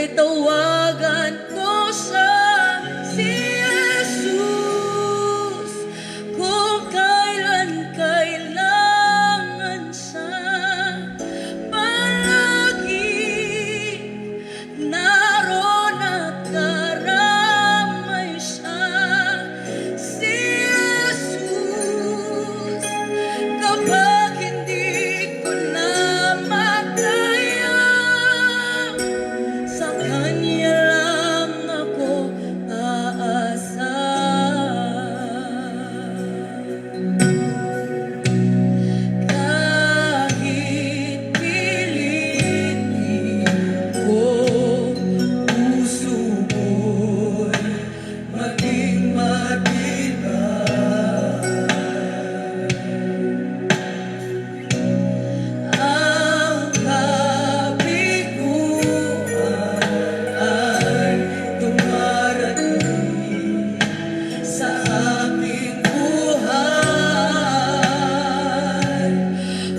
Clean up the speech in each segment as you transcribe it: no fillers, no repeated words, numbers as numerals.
ay tawagan ko siya, si Jesus, kung kailan kailangan siya. Palagi naroon at karamay siya, si Jesus, kapag hindi ko na makaya, sa Kanya lang ako aasa. Kahit pilitin ko, puso ko'y maging matibay. Ang kabiguan ay dumarating sa aming buhay.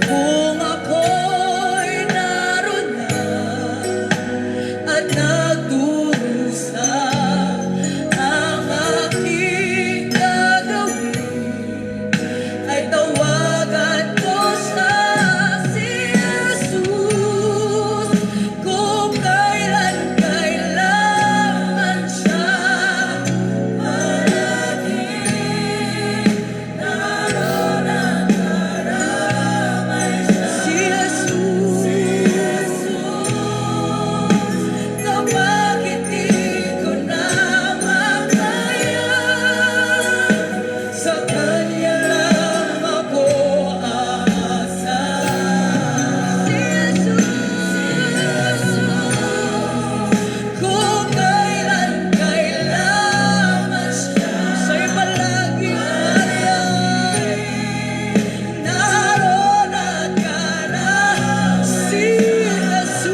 Kung ako'y naroon na at nagdurusa, ang aking gagawin ay tawagan ko siya, si Jesus, kung kailan kailangan siya. Palagi naroon at karamay siya, si Jesus, kapag hindi ko na makaya, sa Kanya lang ako aasa. Si Jesus, kung kailan kailangan siya, siya'y palaging nandiyan, naroon at karamay. Si Jesus,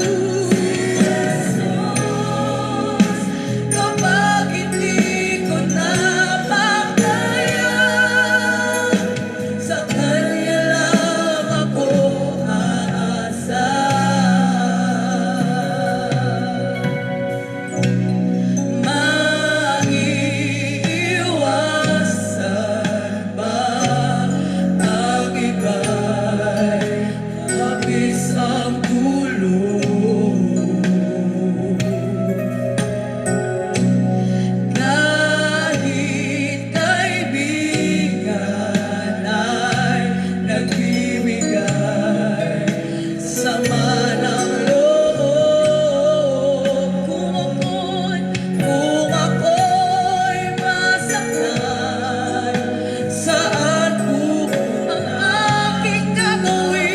kapag hindi ko na makaya, sa Kanya lang ako aasa. Maiiwasan ba ang iba'y labis ang tulong? Kahit kaibigan ay nagbibigay sama ng loob, kung ako'y masaktan, saan po ang aking gagawin?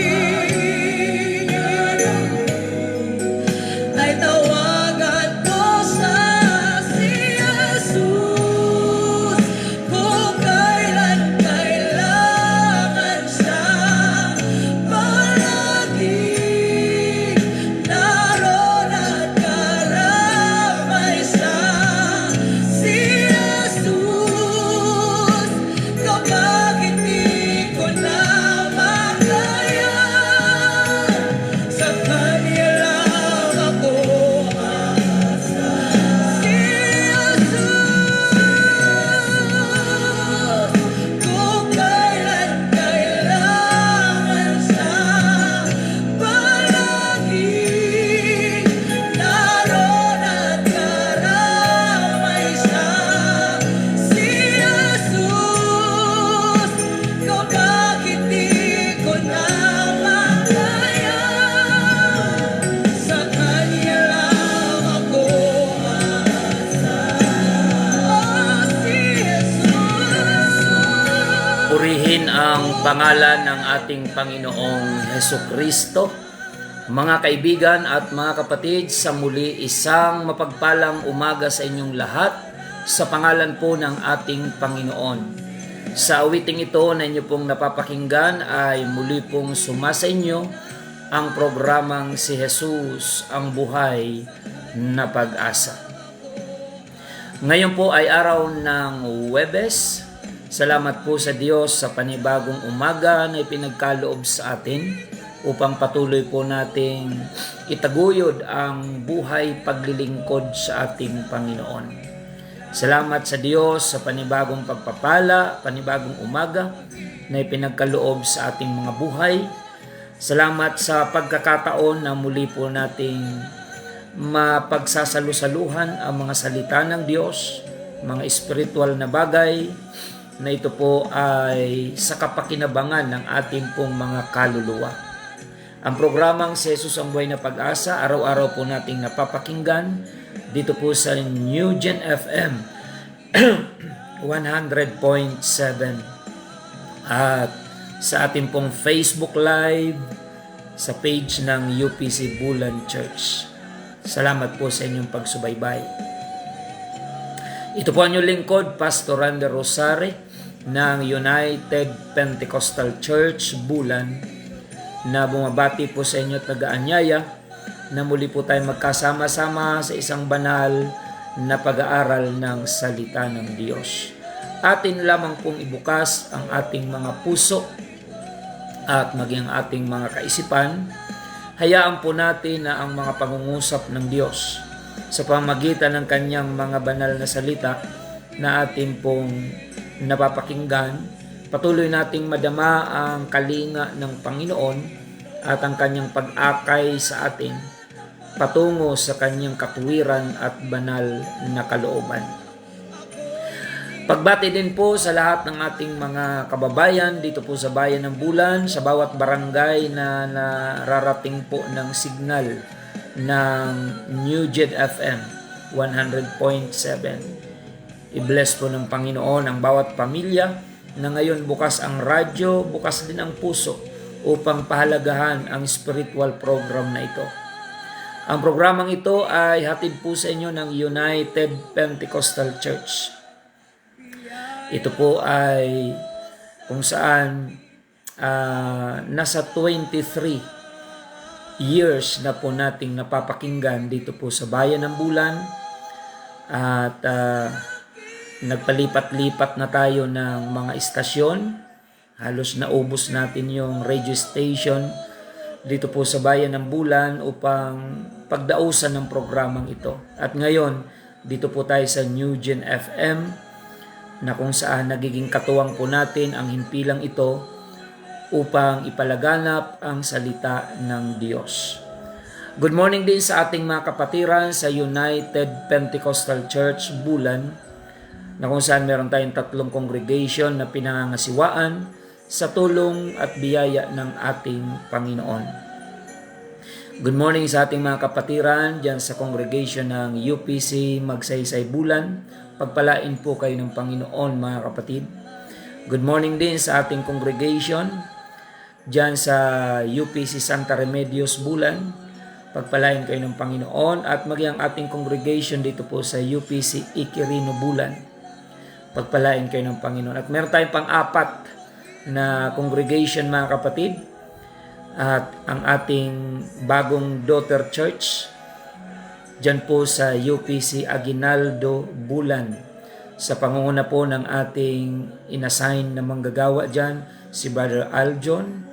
Ay tawagan ko siya, si Jesus, kung kailan kailangan siya. Palagi naroon at karamay siya, si Jesus, kapag hindi ko na makaya, sa Kanya lang ako aasa. Si Jesus, kung kailan kailangan siya. Palagi naroon at karamay siya, si Jesus, kapag hindi ko na makaya, sa Kanya lang ako aasa. Oh, si Jesus. Purihin ang pangalan ng ating Panginoong Hesukristo. Mga kaibigan at mga kapatid, sa muli isang mapagpalang umaga sa inyong lahat sa pangalan po ng ating Panginoon. Sa awiting ito na inyo pong napapakinggan ay muli pong sumasa inyo ang programang Si Jesus ang Buhay na Pag-asa. Ngayon po ay araw ng Huwebes. Salamat po sa Diyos sa panibagong umaga na ipinagkaloob sa atin upang patuloy po nating itaguyod ang buhay paglilingkod sa ating Panginoon. Salamat sa Diyos sa panibagong pagpapala, panibagong umaga na ipinagkaloob sa ating mga buhay. Salamat sa pagkakataon na muli po nating mapagsasalusaluhan ang mga salita ng Diyos, mga espiritual na bagay, na ito po ay sa kapakinabangan ng ating pong mga kaluluwa. Ang programang si Jesus ang Buhay na Pag-asa, araw-araw po nating napapakinggan dito po sa New Gen FM 100.7 at sa ating pong Facebook Live sa page ng UPC Bulan Church. Salamat po sa inyong pagsubaybay. Ito po ang inyong lingkod, Pastor Randy Rosari ng United Pentecostal Church Bulan, na bumabati po sa inyo at nag-aanyaya na muli po tayo magkasama-sama sa isang banal na pag-aaral ng salita ng Diyos. Atin lamang pong ibukas ang ating mga puso at maging ating mga kaisipan. Hayaan po natin na ang mga pangungusap ng Diyos sa pamagitan ng kanyang mga banal na salita na ating pong napapakinggan, patuloy nating madama ang kalinga ng Panginoon at ang kanyang pag-akay sa atin patungo sa kanyang katuwiran at banal na kalooban. Pagbati din po sa lahat ng ating mga kababayan dito po sa Bayan ng Bulan, sa bawat barangay na nararating po ng signal ng New Gen FM 100.7. I-bless po ng Panginoon ang bawat pamilya na ngayon bukas ang radyo, bukas din ang puso upang pahalagahan ang spiritual program na ito. Ang programang ito ay hatid po sa inyo ng United Pentecostal Church. Ito po ay kung saan nasa 23 years na po nating napapakinggan dito po sa Bayan ng Bulan at nagpalipat-lipat na tayo ng mga istasyon. Halos naubos natin yung radio station dito po sa Bayan ng Bulan upang pagdausan ng programang ito. At ngayon, dito po tayo sa New Gen FM na kung saan nagiging katuwang po natin ang himpilang ito upang ipalaganap ang salita ng Diyos. Good morning din sa ating mga kapatiran sa United Pentecostal Church Bulan, na kung saan meron tayong 3 congregation na pinangangasiwaan sa tulong at biyaya ng ating Panginoon. Good morning sa ating mga kapatiran dyan sa congregation ng UPC Magsaysay Bulan. Pagpalain po kayo ng Panginoon, mga kapatid. Good morning din sa ating congregation dyan sa UPC Santa Remedios Bulan. Pagpalain kayo ng Panginoon at maging ang ating congregation dito po sa UPC Iquirino Bulan. Pagpalain kayo ng Panginoon. At meron tayong pang-4 na congregation, mga kapatid. At ang ating bagong daughter church dyan po sa UPC Aguinaldo Bulan. Sa pangunguna po ng ating inassign na manggagawa dyan, si Brother Aljon.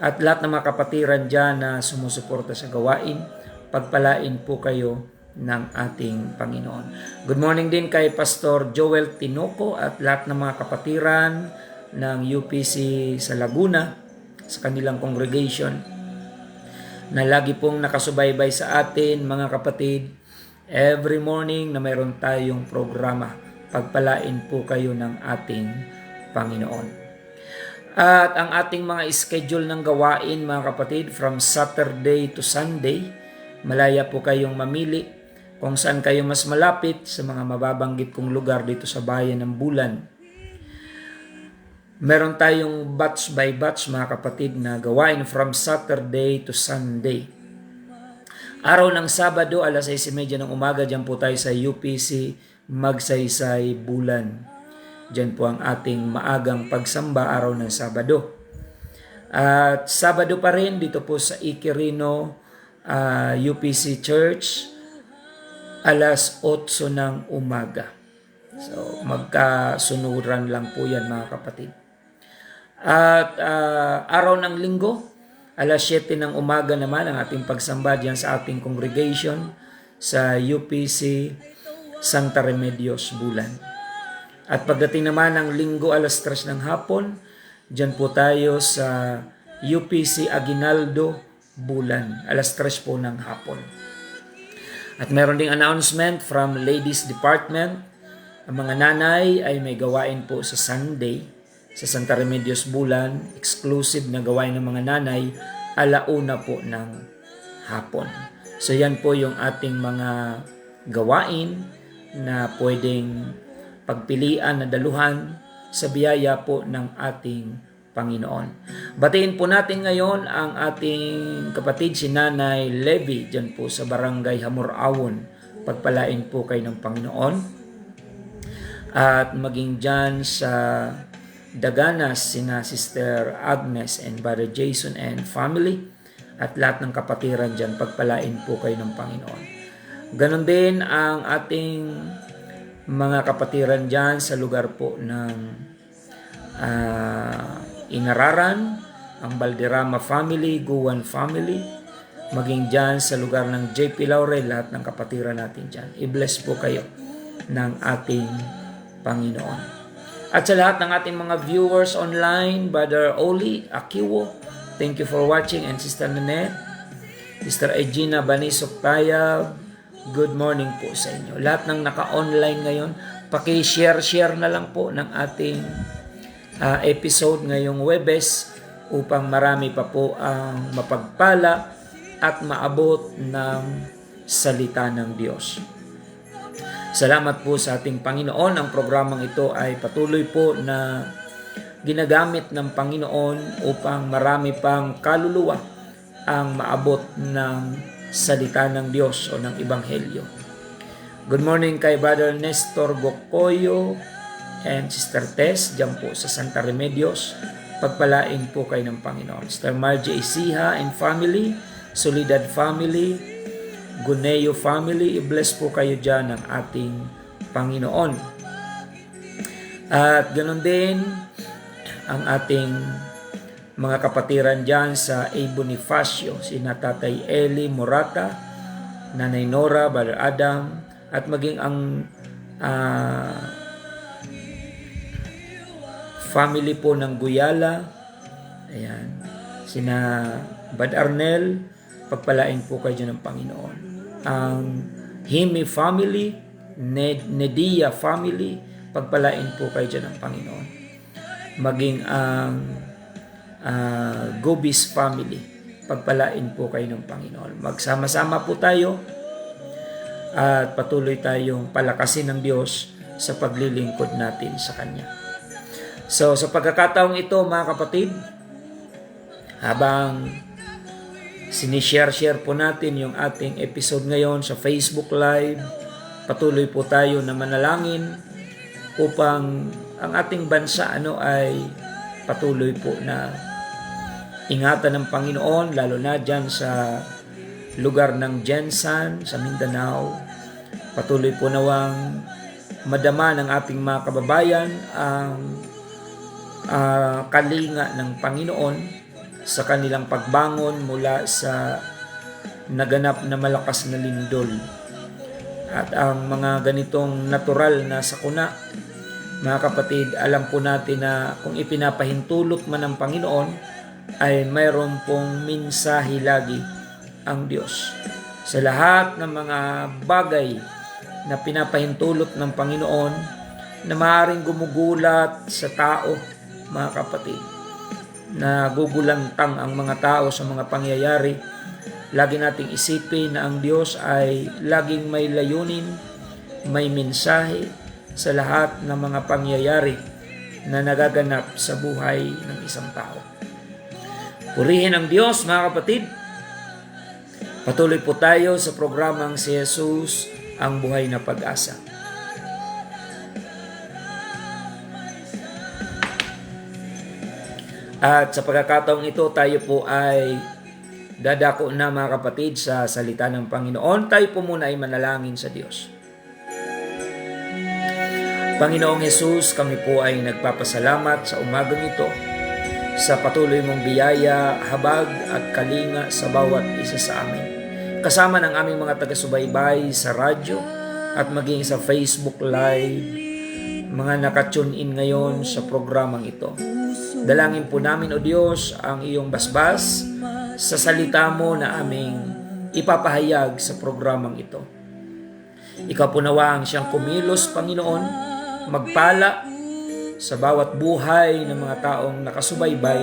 At lahat ng mga kapatiran dyan na sumusuporta sa gawain, pagpalain po kayo ng ating Panginoon. Good morning din kay Pastor Joel Tinoco at lahat ng mga kapatiran ng UPC sa Laguna, sa kanilang congregation, na lagi pong nakasubaybay sa atin, mga kapatid, every morning na mayroon tayong programa. Pagpalain po kayo ng ating Panginoon. At ang ating mga schedule ng gawain, mga kapatid, from Saturday to Sunday, malaya po kayong mamili kung saan kayo mas malapit sa mga mababanggit kong lugar dito sa Bayan ng Bulan. Meron tayong batch by batch, mga kapatid, na gawain from Saturday to Sunday. Araw ng Sabado, 6:30 ng umaga, dyan po tayo sa UPC Magsaysay Bulan. Dyan po ang ating maagang pagsamba araw ng Sabado. At Sabado pa rin dito po sa Iquirino UPC Church, 8:00 ng umaga. So magkasunuran lang po yan, mga kapatid. At araw ng Linggo, Alas 7 ng umaga naman ang ating pagsamba diyan sa ating congregation sa UPC Santa Remedios, Bulan. At pagdating naman ng linggo alas 3 ng hapon, diyan po tayo sa UPC Aguinaldo, Bulan. Alas 3 po ng hapon. At meron ding announcement from Ladies Department. Ang mga nanay ay may gawain po sa Sunday sa Santa Remedios, Bulan. Exclusive na gawain ng mga nanay, alauna po ng hapon. So yan po yung ating mga gawain na pwedeng pagpilian na daluhan sa biyaya po ng ating Panginoon. Batiin po natin ngayon ang ating kapatid si Nanay Levy dyan po sa Barangay Hamorawon. Pagpalain po kayo ng Panginoon. At maging dyan sa Daganas sina Sister Agnes and Brother Jason and family at lahat ng kapatiran dyan, pagpalain po kayo ng Panginoon. Ganon din ang ating mga kapatiran dyan sa lugar po ng Inararan, ang Balderrama family, Guwan family, maging dyan sa lugar ng JP Laurel, lahat ng kapatiran natin dyan. I-bless po kayo ng ating Panginoon. At sa lahat ng ating mga viewers online, Brother Oli Akiwo, thank you for watching, and Sister Nanette, Sister Egina Banisok Tayab, good morning po sa inyo. Lahat ng naka-online ngayon, paki-share na lang po ng ating episode ngayong Webes upang marami pa po ang mapagpala at maabot ng salita ng Diyos. Salamat po sa ating Panginoon. Ang programang ito ay patuloy po na ginagamit ng Panginoon upang marami pang kaluluwa ang maabot ng salita ng Diyos o ng Ebanghelyo. Good morning kay Brother Nestor Gokoyo and Sister Tess dyan po sa Santa Remedios. Pagpalain po kayo ng Panginoon. Sister Margie Isiha and family, Solidad family, Guneo family, i-bless po kayo dyan ng ating Panginoon. At ganoon din ang ating mga kapatiran dyan sa A. Bonifacio, sina Tatay Eli Morata, Nanay Nora, Brother Adam, at maging ang family po ng Guyala, ayan, sina Bad Arnel, pagpalain po kayo dyan ng Panginoon. Ang Himi family, Nedia family, pagpalain po kayo dyan ng Panginoon. Maging ang Gobis family, pagpalain po kayo ng Panginoon. Magsama-sama po tayo at patuloy tayong palakasin ng Diyos sa paglilingkod natin sa Kanya. So sa pagkakataong ito mga kapatid, habang sinishare po natin yung ating episode ngayon sa Facebook Live, patuloy po tayo na manalangin upang ang ating bansa ay patuloy po na ingatan ng Panginoon, lalo na dyan sa lugar ng Jensan, sa Mindanao. Patuloy po nawang madama ng ating mga kababayan ang kalinga ng Panginoon sa kanilang pagbangon mula sa naganap na malakas na lindol. At ang mga ganitong natural na sakuna, mga kapatid, alam po natin na kung ipinapahintulot man ng Panginoon, ay mayroon pong minsahe lagi ang Diyos. Sa lahat ng mga bagay na pinapahintulot ng Panginoon na maaaring gumugulat sa tao, mga kapatid, na gugulantang ang mga tao sa mga pangyayari, lagi nating isipin na ang Diyos ay laging may layunin, may mensahe sa lahat ng mga pangyayari na nagaganap sa buhay ng isang tao. Purihin ang Diyos, mga kapatid. Patuloy po tayo sa programang si Jesus, ang buhay na pag-asa. At sa pagkakataong ito, tayo po ay dadako na, mga kapatid, sa salita ng Panginoon. Tayo po muna ay manalangin sa Diyos. Panginoong Jesus, kami po ay nagpapasalamat sa umagang ito sa patuloy mong biyaya, habag at kalinga sa bawat isa sa amin. Kasama ng aming mga taga-subaybay sa radyo at maging sa Facebook Live, mga nakatune in ngayon sa programang ito. Dalangin po namin, O Diyos, ang iyong basbas sa salita mo na aming ipapahayag sa programang ito. Ikaw po nawa ang siyang kumilos, Panginoon, magpala sa bawat buhay ng mga taong nakasubaybay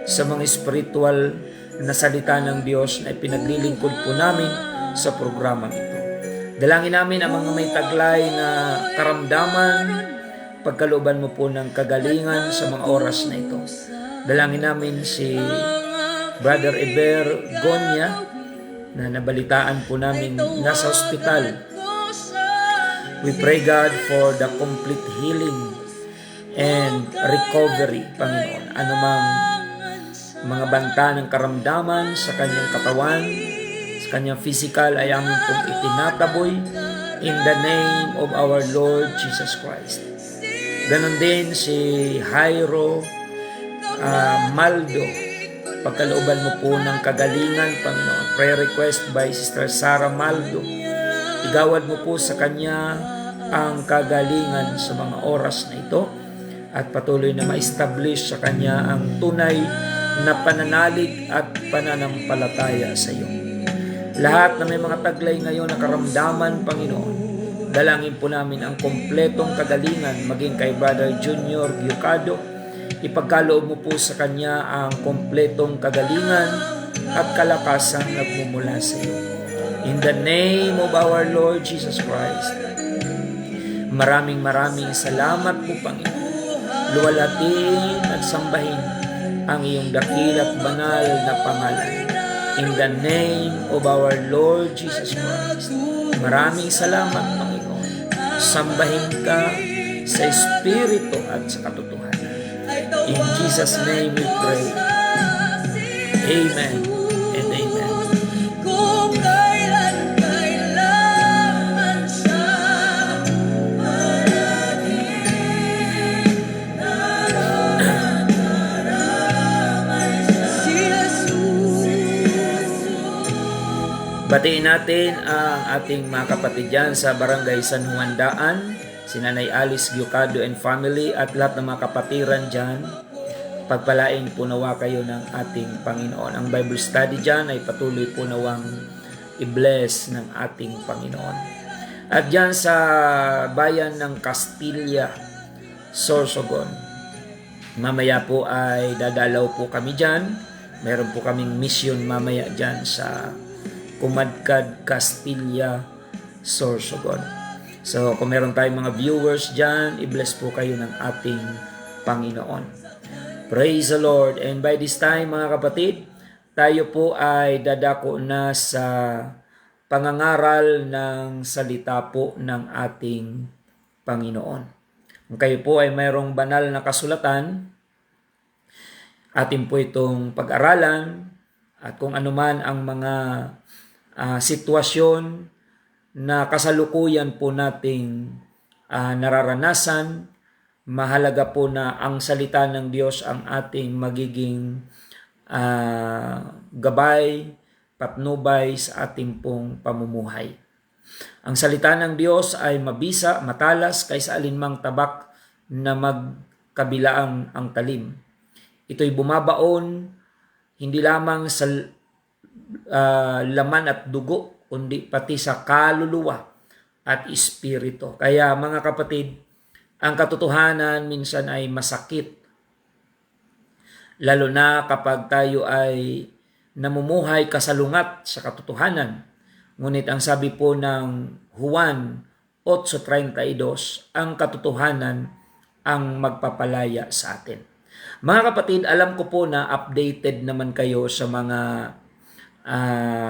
sa mga spiritual na salita ng Diyos na ipinaglilingkod po namin sa programang ito. Dalangin namin ang mga may taglay na karamdaman, pagkalooban mo po ng kagalingan sa mga oras na ito. Dalangin namin si Brother Eber Gonya na nabalitaan po namin nasa ospital. We pray, God, for the complete healing and recovery, Panginoon. Anumang mga banta ng karamdaman sa kanyang katawan, sa kanyang physical, ay aming pong itinataboy in the name of our Lord Jesus Christ. Ganon din si Jairo Maldo, pagkalooban mo po ng kagalingan, Panginoon. Prayer request by Sister Sarah Maldo. Igawad mo po sa kanya ang kagalingan sa mga oras na ito at patuloy na ma-establish sa kanya ang tunay na pananalig at pananampalataya sa iyo. Lahat na may mga taglay ngayon na karamdaman, Panginoon, dalangin po namin ang kompletong kagalingan maging kay Brother Junior Giocado. Ipagkaloob mo po sa kanya ang kompletong kagalingan at kalakasan nagmumula sa iyo. In the name of our Lord Jesus Christ, maraming salamat po, Panginoon. Luwalatin at sambahin ang iyong dakilat banal na pangalan. In the name of our Lord Jesus Christ, maraming salamat, Panginoon. Sambahin ka sa Espiritu at sa katotohanan. In Jesus' name we pray. Amen and amen. Kung kailan kailangan siya Batiin natin ang ating mga kapatid dyan sa Barangay San Juan Daan, si Nanay Alice Giocado and family at lahat ng mga kapatiran dyan. Pagpalain po nawa kayo ng ating Panginoon. Ang Bible study dyan ay patuloy po nawang i-bless ng ating Panginoon. At dyan sa bayan ng Castilla, Sorsogon, mamaya po ay dadalaw po kami dyan. Meron po kaming mission mamaya dyan sa Kumadkad, Castilla, Sorsogon. So, kung meron tayong mga viewers dyan, i-bless po kayo ng ating Panginoon. Praise the Lord. And by this time, mga kapatid, tayo po ay dadako na sa pangangaral ng salita po ng ating Panginoon. Kung kayo po ay mayroong banal na kasulatan, atin po itong pag-aralan at kung anuman ang mga sitwasyon na kasalukuyan po nating nararanasan, mahalaga po na ang salita ng Diyos ang ating magiging gabay, patnubay sa ating pong pamumuhay. Ang salita ng Diyos ay mabisa, matalas kaysa alinmang tabak na magkabilaang ang talim. Ito'y bumabaon hindi lamang sa laman at dugo, kundi pati sa kaluluwa at espiritu. Kaya mga kapatid, ang katotohanan minsan ay masakit. Lalo na kapag tayo ay namumuhay kasalungat sa katotohanan. Ngunit ang sabi po ng Juan 8:32, ang katotohanan ang magpapalaya sa atin. Mga kapatid, alam ko po na updated naman kayo sa mga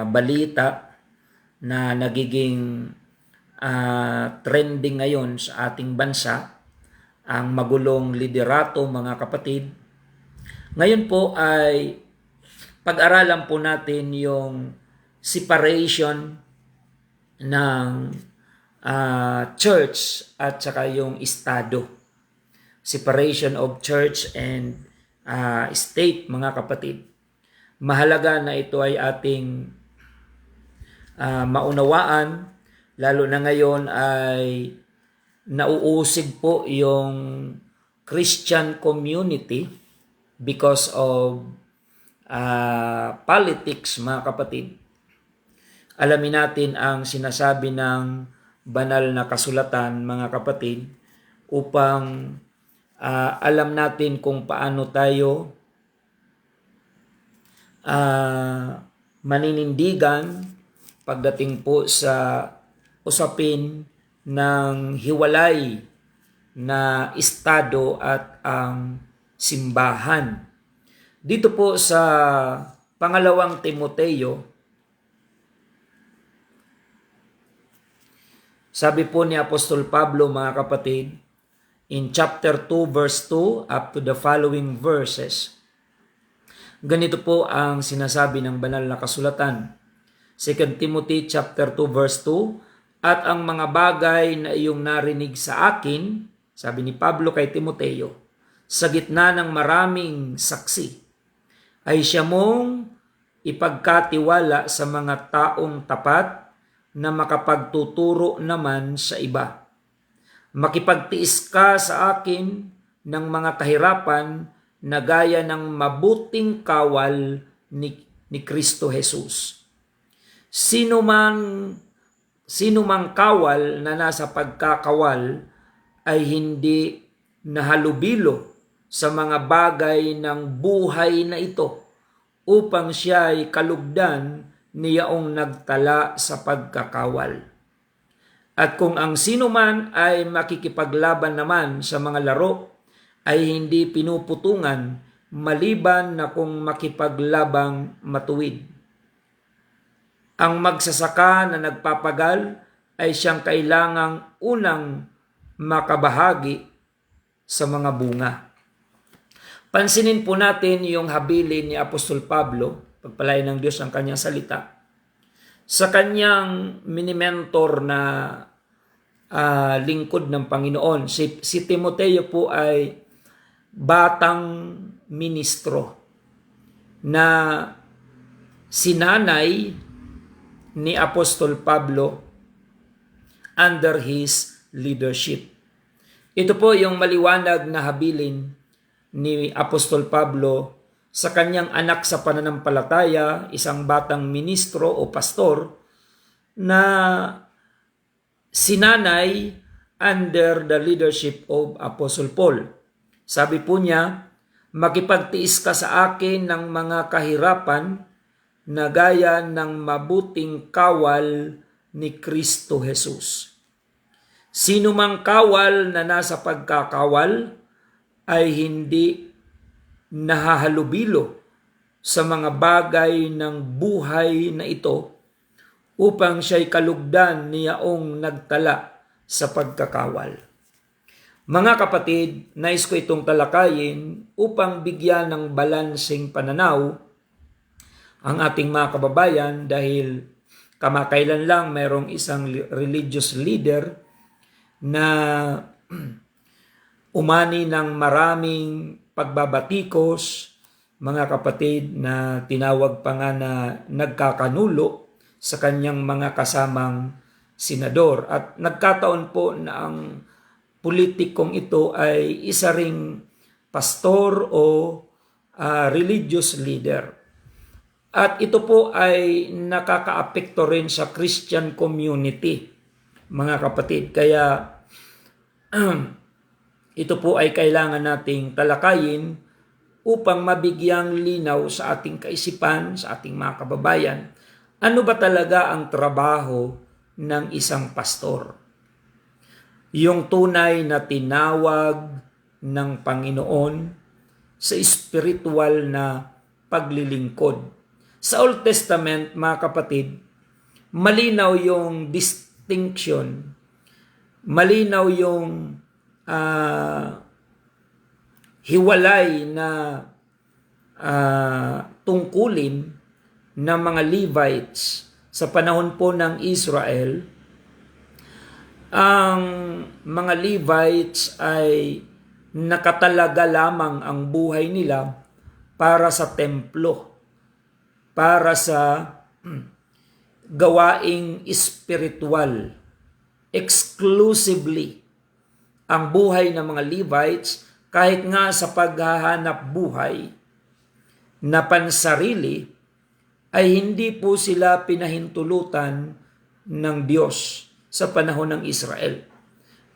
balita na nagiging trending ngayon sa ating bansa, ang magulong liderato, mga kapatid. Ngayon po ay pag-aralan po natin yung separation ng church at saka yung estado. Separation of church and state, mga kapatid. Mahalaga na ito ay ating maunawaan, lalo na ngayon ay nauusig po yung Christian community because of politics, mga kapatid. Alamin natin ang sinasabi ng banal na kasulatan, mga kapatid, upang alam natin kung paano tayo maninindigan pagdating po sa usapin ng hiwalay na estado at ang simbahan. Dito po sa pangalawang Timoteo, sabi po ni Apostol Pablo, mga kapatid, in chapter 2 verse 2 up to the following verses, ganito po ang sinasabi ng banal na kasulatan. 2 Timothy chapter 2 verse 2, at ang mga bagay na iyong narinig sa akin, sabi ni Pablo kay Timoteo, sa gitna ng maraming saksi, ay siya mong ipagkatiwala sa mga taong tapat na makapagtuturo naman sa iba. Makipagtiis ka sa akin ng mga kahirapan na gaya ng mabuting kawal ni Kristo Jesus. Sino mang kawal na nasa pagkakawal ay hindi nahalubilo sa mga bagay ng buhay na ito upang siya ay kalugdan niyaong nagtala sa pagkakawal. At kung ang sino man ay makikipaglaban naman sa mga laro ay hindi pinuputungan maliban na kung makipaglabang matuwid. Ang magsasaka na nagpapagal ay siyang kailangang unang makabahagi sa mga bunga. Pansinin po natin yung habilin ni Apostol Pablo, pagpalain ng Diyos ang kanyang salita, sa kanyang mini-mentor na lingkod ng Panginoon. Si Timoteo po ay batang ministro na sinanay ni Apostol Pablo under his leadership. Ito po yung maliwanag na habilin ni Apostol Pablo sa kanyang anak sa pananampalataya, isang batang ministro o pastor na sinanay under the leadership of Apostle Paul. Sabi po niya, makipagtiis ka sa akin ng mga kahirapan na gaya ng mabuting kawal ni Kristo Jesus. Sino mang kawal na nasa pagkakawal ay hindi nahahalubilo sa mga bagay ng buhay na ito upang siya'y kalugdan niyaong nagtala sa pagkakawal. Mga kapatid, nais ko itong talakayin upang bigyan ng balanseng pananaw ang ating mga kababayan dahil kamakailan lang mayroong isang religious leader na umani ng maraming pagbabatikos, mga kapatid, na tinawag pa nga na nagkakanulo sa kanyang mga kasamang senador. At nagkataon po na ang politikong ito ay isa ring pastor o religious leader. At ito po ay nakakaapekto rin sa Christian community, mga kapatid. Kaya ito po ay kailangan nating talakayin upang mabigyang linaw sa ating kaisipan, sa ating mga kababayan, ano ba talaga ang trabaho ng isang pastor? Yung tunay na tinawag ng Panginoon sa spiritual na paglilingkod. Sa Old Testament, mga kapatid, malinaw yung distinction, malinaw yung hiwalay na tungkulin ng mga Levites sa panahon po ng Israel. Ang mga Levites ay nakatalaga lamang ang buhay nila para sa templo, para sa gawaing espiritual. Exclusively ang buhay ng mga Levites, kahit nga sa paghahanap buhay na pansarili, ay hindi po sila pinahintulutan ng Diyos sa panahon ng Israel.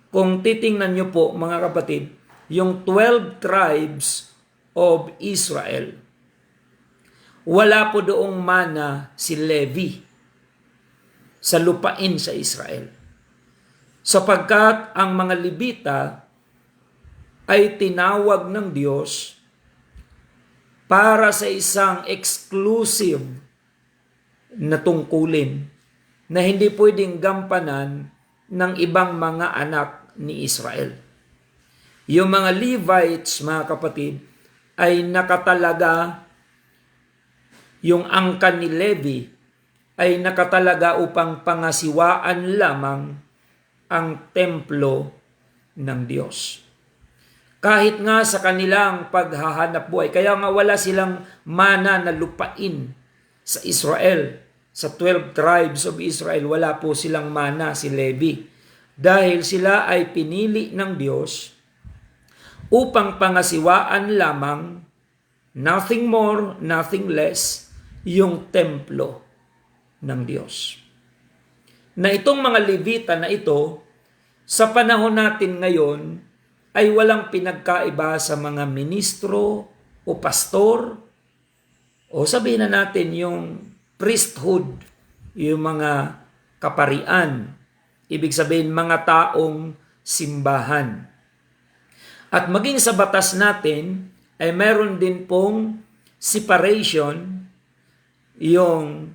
Kung titingnan nyo po mga kapatid, yung 12 tribes of Israel, wala po doong mana si Levi sa lupain sa Israel. Sapagkat ang mga Levita ay tinawag ng Diyos para sa isang exclusive na tungkulin na hindi pwedeng gampanan ng ibang mga anak ni Israel. Yung mga Levites, mga kapatid, ay nakatalaga, yung angkan ni Levi ay nakatalaga upang pangasiwaan lamang ang templo ng Diyos. Kahit nga sa kanilang paghahanap buhay, kaya nga wala silang mana na lupain sa Israel. Sa 12 tribes of Israel, wala po silang mana si Levi. Dahil sila ay pinili ng Diyos upang pangasiwaan lamang, nothing more, nothing less, yung templo ng Diyos. Na itong mga Levita na ito, sa panahon natin ngayon, ay walang pinagkaiba sa mga ministro o pastor, o sabihin na natin yung priesthood, yung mga kaparian, ibig sabihin mga taong simbahan. At maging sa batas natin, ay meron din pong separation, yung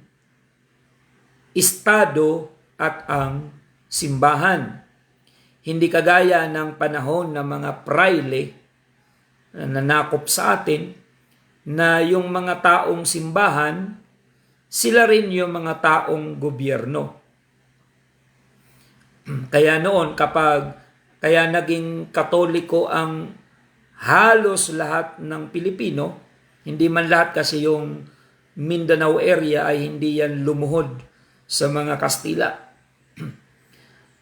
estado at ang simbahan. Hindi kagaya ng panahon ng mga praile na nanakop sa atin, na yung mga taong simbahan, sila rin yung mga taong gobyerno. Kaya noon, kaya naging Katoliko ang halos lahat ng Pilipino, hindi man lahat kasi yung Mindanao area ay hindi yan lumuhod sa mga Kastila.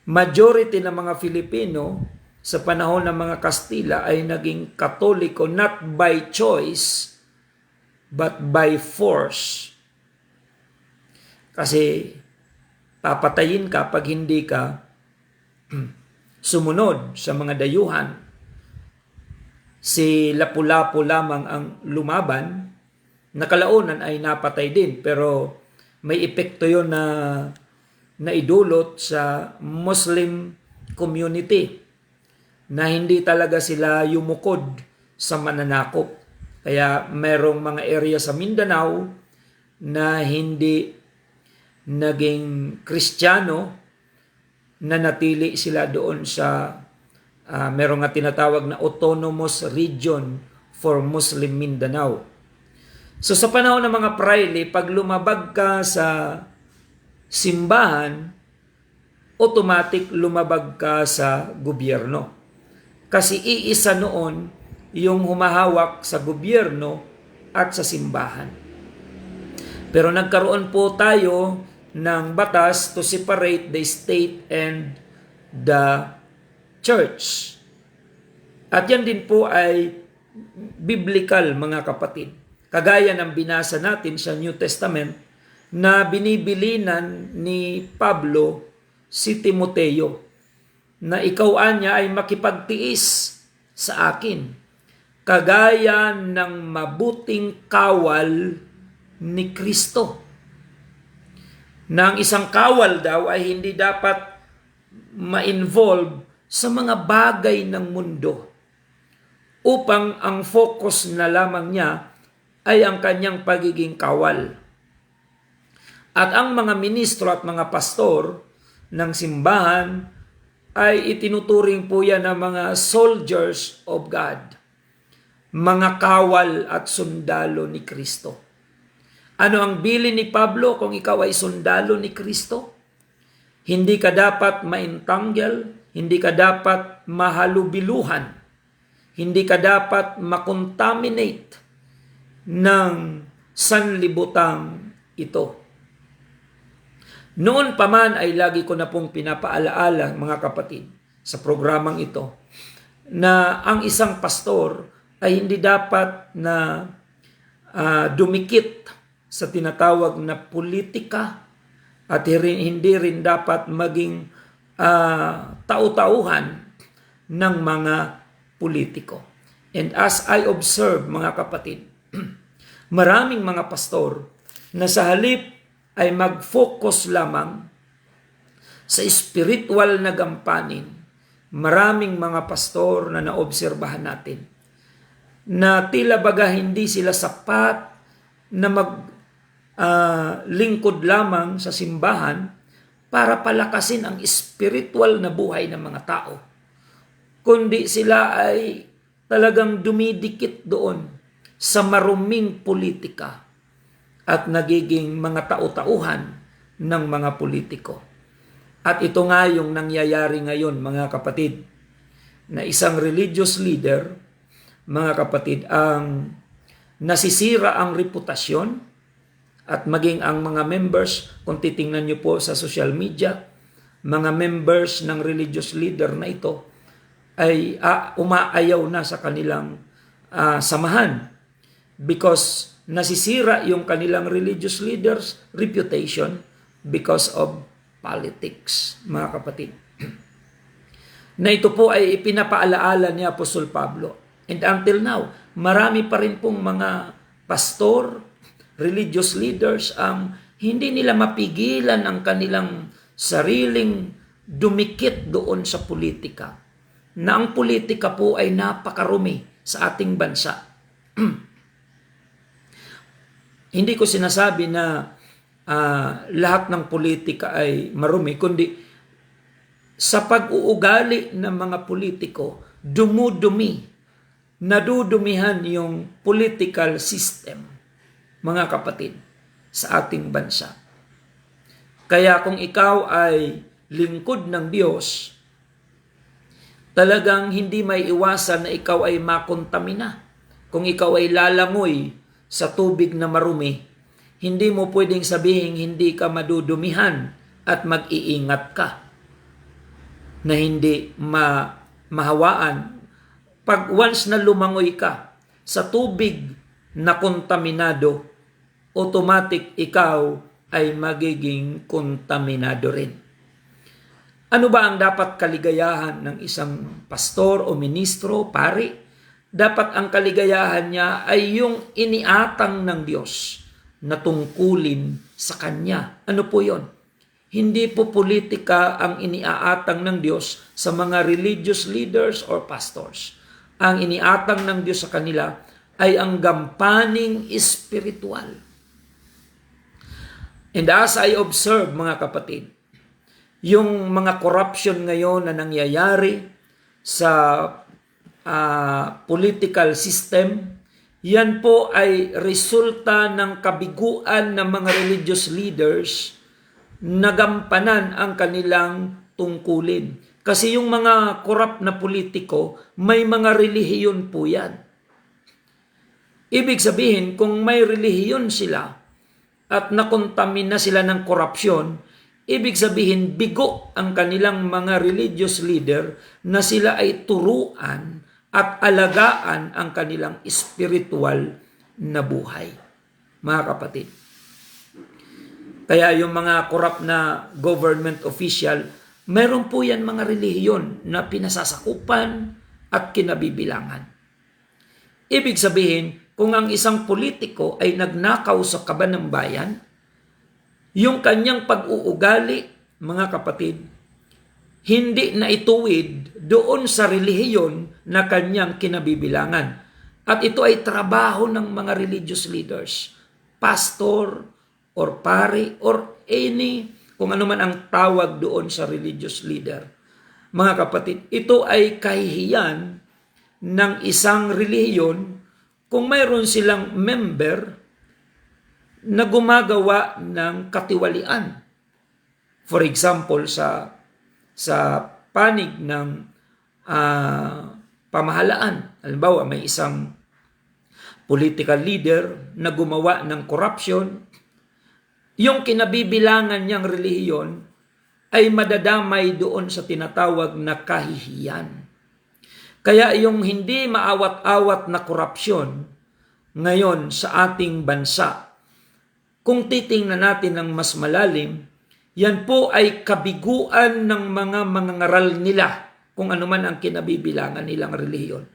Majority ng mga Filipino sa panahon ng mga Kastila ay naging Katoliko not by choice but by force. Kasi papatayin ka pag hindi ka sumunod sa mga dayuhan. Si Lapu-Lapu lamang ang lumaban, nakalaunan ay napatay din, pero may epekto yun na naidulot sa Muslim community na hindi talaga sila yumukod sa mananakop. Kaya merong mga area sa Mindanao na hindi naging Kristiyano, na natili sila doon sa merong nga tinatawag na Autonomous Region for Muslim Mindanao. So sa panahon ng mga praile, pag lumabag ka sa simbahan, automatic lumabag ka sa gobyerno. Kasi iisa noon yung humahawak sa gobyerno at sa simbahan. Pero nagkaroon po tayo ng batas to separate the state and the church. At yan din po ay biblical, mga kapatid. Kagaya ng binasa natin sa New Testament na binibilinan ni Pablo si Timoteo na ikaw anya ay makipagtiis sa akin kagaya ng mabuting kawal ni Kristo. Na ang isang kawal daw ay hindi dapat ma-involve sa mga bagay ng mundo upang ang focus na lamang niya ay ang kanyang pagiging kawal. At ang mga ministro at mga pastor ng simbahan ay itinuturing po yan ng mga soldiers of God, mga kawal at sundalo ni Kristo. Ano ang bilin ni Pablo kung ikaw ay sundalo ni Kristo? Hindi ka dapat maintanggel, hindi ka dapat mahalubiluhan Hindi ka dapat makontaminate ng sanlibutang ito. Noon pa man ay lagi ko na pong pinapaalaala, mga kapatid, sa programang ito, na ang isang pastor ay hindi dapat na dumikit sa tinatawag na politika at hindi rin dapat maging tau-tauhan ng mga politiko. And as I observe, mga kapatid, maraming mga pastor na sa halip ay mag-focus lamang sa spiritual na gampanin, maraming mga pastor na naobserbahan natin na tila baga hindi sila sapat na lingkod lamang sa simbahan para palakasin ang spiritual na buhay ng mga tao, kundi sila ay talagang dumidikit doon sa maruming politika at nagiging mga tau-tauhan ng mga politiko. At ito nga yung nangyayari ngayon, mga kapatid, na isang religious leader, mga kapatid, ang nasisira ang reputasyon at maging ang mga members, kung titingnan nyo po sa social media, mga members ng religious leader na ito ay umaayaw na sa kanilang samahan because nasisira yung kanilang religious leaders' reputation because of politics, mga kapatid. Na ito po ay ipinapaalaala ni Apostol Pablo. And until now, marami pa rin pong mga pastor, religious leaders ang hindi nila mapigilan ang kanilang sariling dumikit doon sa politika. Na ang politika po ay napakarumi sa ating bansa. Hindi ko sinasabi na lahat ng politika ay marumi, kundi sa pag-uugali ng mga politiko, nadudumihan yung political system, mga kapatid, sa ating bansa. Kaya kung ikaw ay lingkod ng Diyos, talagang hindi may iwasan na ikaw ay makontamina. Kung ikaw ay lalangoy sa tubig na marumi, hindi mo pwedeng sabihin hindi ka madudumihan at mag-iingat ka na hindi mahawaan. Pag once na lumangoy ka sa tubig na kontaminado, automatic ikaw ay magiging kontaminado rin. Ano ba ang dapat kaligayahan ng isang pastor o ministro, pari? Dapat ang kaligayahan niya ay yung iniatang ng Diyos na tungkulin sa Kanya. Ano po yon? Hindi po politika ang iniaatang ng Diyos sa mga religious leaders or pastors. Ang iniatang ng Diyos sa kanila ay ang gampaning espiritual. And as I observe, mga kapatid, yung mga corruption ngayon na nangyayari sa political system, yan po ay resulta ng kabiguan ng mga religious leaders na gampanan ang kanilang tungkulin. Kasi yung mga corrupt na politiko, may mga relihiyon po yan. Ibig sabihin, kung may relihiyon sila at nakontamina sila ng korupsyon, ibig sabihin, bigo ang kanilang mga religious leader na sila ay turuan at alagaan ang kanilang spiritual na buhay. Mga kapatid. Kaya yung mga corrupt na government official, meron po yan mga relihiyon na pinasasakupan at kinabibilangan. Ibig sabihin, kung ang isang politiko ay nagnakaw sa kaban ng bayan, yung kanyang pag-uugali, mga kapatid, hindi na ituwid doon sa relihiyon na kanyang kinabibilangan. At ito ay trabaho ng mga religious leaders, pastor or pari or any, kung ano man ang tawag doon sa religious leader. Mga kapatid, ito ay kahihiyan ng isang relihiyon kung mayroon silang member na gumagawa ng katiwalian. For example, sa panig ng pamahalaan. Halimbawa, may isang political leader na gumawa ng corruption, yung kinabibilangan niyang relihiyon ay madadamay doon sa tinatawag na kahihiyan. Kaya yung hindi maawat-awat na korupsyon ngayon sa ating bansa, kung titingnan natin ng mas malalim, yan po ay kabiguan ng mga mangangaral nila kung ano man ang kinabibilangan nilang relihiyon.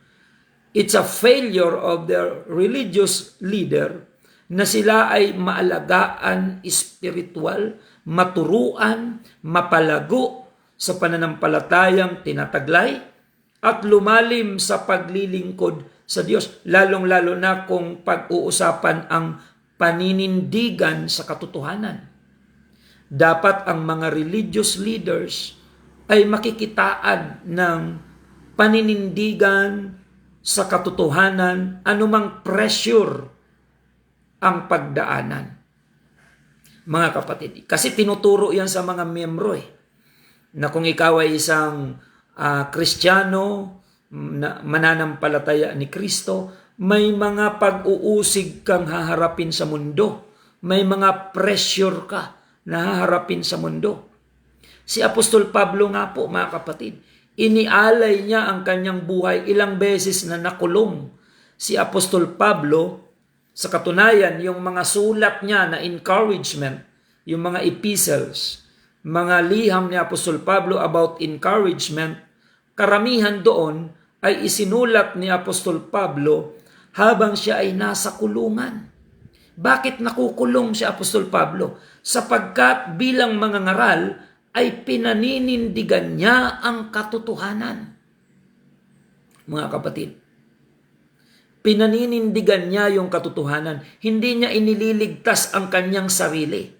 It's a failure of their religious leader na sila ay maalagaan espiritual, maturuan, mapalago sa pananampalatayang tinataglay at lumalim sa paglilingkod sa Diyos, lalong-lalo na kung pag-uusapan ang paninindigan sa katotohanan. Dapat ang mga religious leaders ay makikitaan ng paninindigan sa katotohanan, anumang pressure ang pagdaanan. Mga kapatid, kasi tinuturo yan sa mga miyembro na kung ikaw ay isang Kristiyano, mananampalataya ni Kristo, may mga pag-uusig kang haharapin sa mundo. May mga pressure ka na haharapin sa mundo. Si Apostol Pablo nga po, mga kapatid, inialay niya ang kanyang buhay, ilang beses na nakulong. Si Apostol Pablo, sa katunayan, yung mga sulat niya na encouragement, yung mga epistles, mga liham ni Apostol Pablo about encouragement, karamihan doon ay isinulat ni Apostol Pablo habang siya ay nasa kulungan. Bakit nakukulong si Apostol Pablo? Sapagkat bilang mangangaral ay pinaninindigan niya ang katotohanan. Mga kapatid, pinaninindigan niya yung katotohanan. Hindi niya inililigtas ang kanyang sarili.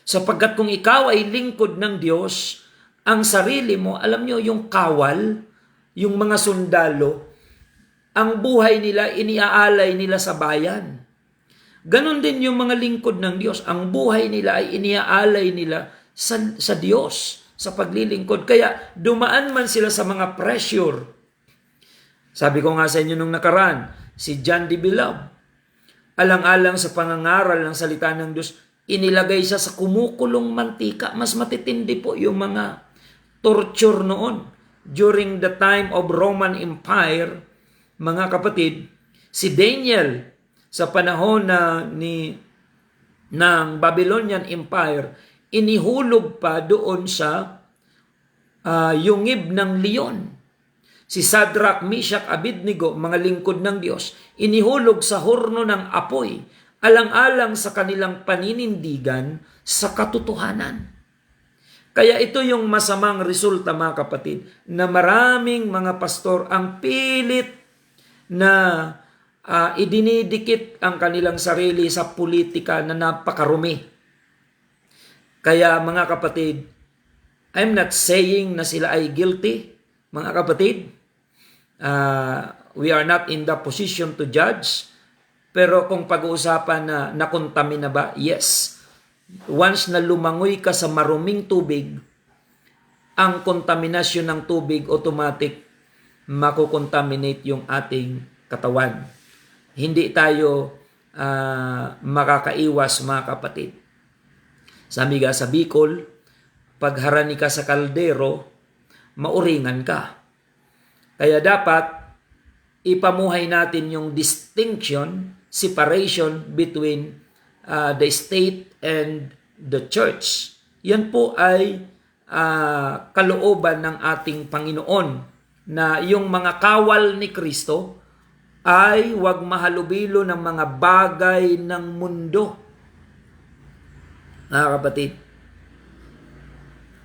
Sapagkat kung ikaw ay lingkod ng Diyos, ang sarili mo, alam niyo, yung kawal, yung mga sundalo, ang buhay nila, iniaalay nila sa bayan. Ganon din yung mga lingkod ng Diyos. Ang buhay nila ay iniaalay nila sa Diyos, sa paglilingkod. Kaya dumaan man sila sa mga pressure. Sabi ko nga sa inyo nung nakaraan, si John D. Bilab, alang-alang sa pangangaral ng salita ng Diyos, inilagay siya sa kumukulong mantika. Mas matitindi po yung mga torture noon. During the time of Roman Empire, mga kapatid, si Daniel, sa panahon ng Babylonian Empire, inihulog pa doon sa yungib ng leon. Si Shadrach, Meshach, Abednego, mga lingkod ng Diyos, inihulog sa horno ng apoy, alang-alang sa kanilang paninindigan sa katotohanan. Kaya ito yung masamang resulta, mga kapatid, na maraming mga pastor ang pilit na idinidikit ang kanilang sarili sa politika na napakarumi. Kaya mga kapatid, I'm not saying na sila ay guilty, mga kapatid. We are not in the position to judge. Pero kung pag-uusapan na nakontamina ba? Yes. Once na lumangoy ka sa maruming tubig, ang kontaminasyon ng tubig automatic makukontaminate yung ating katawan. Hindi tayo makakaiwas, mga kapatid. Sabi nga sa Bicol, pag harani ka sa kaldero, mauringan ka. Kaya dapat ipamuhay natin yung distinction, separation between the state and the church. Yan po ay kalooban ng ating Panginoon na yung mga kawal ni Kristo ay huwag mahalubilo ng mga bagay ng mundo. Mga kapatid,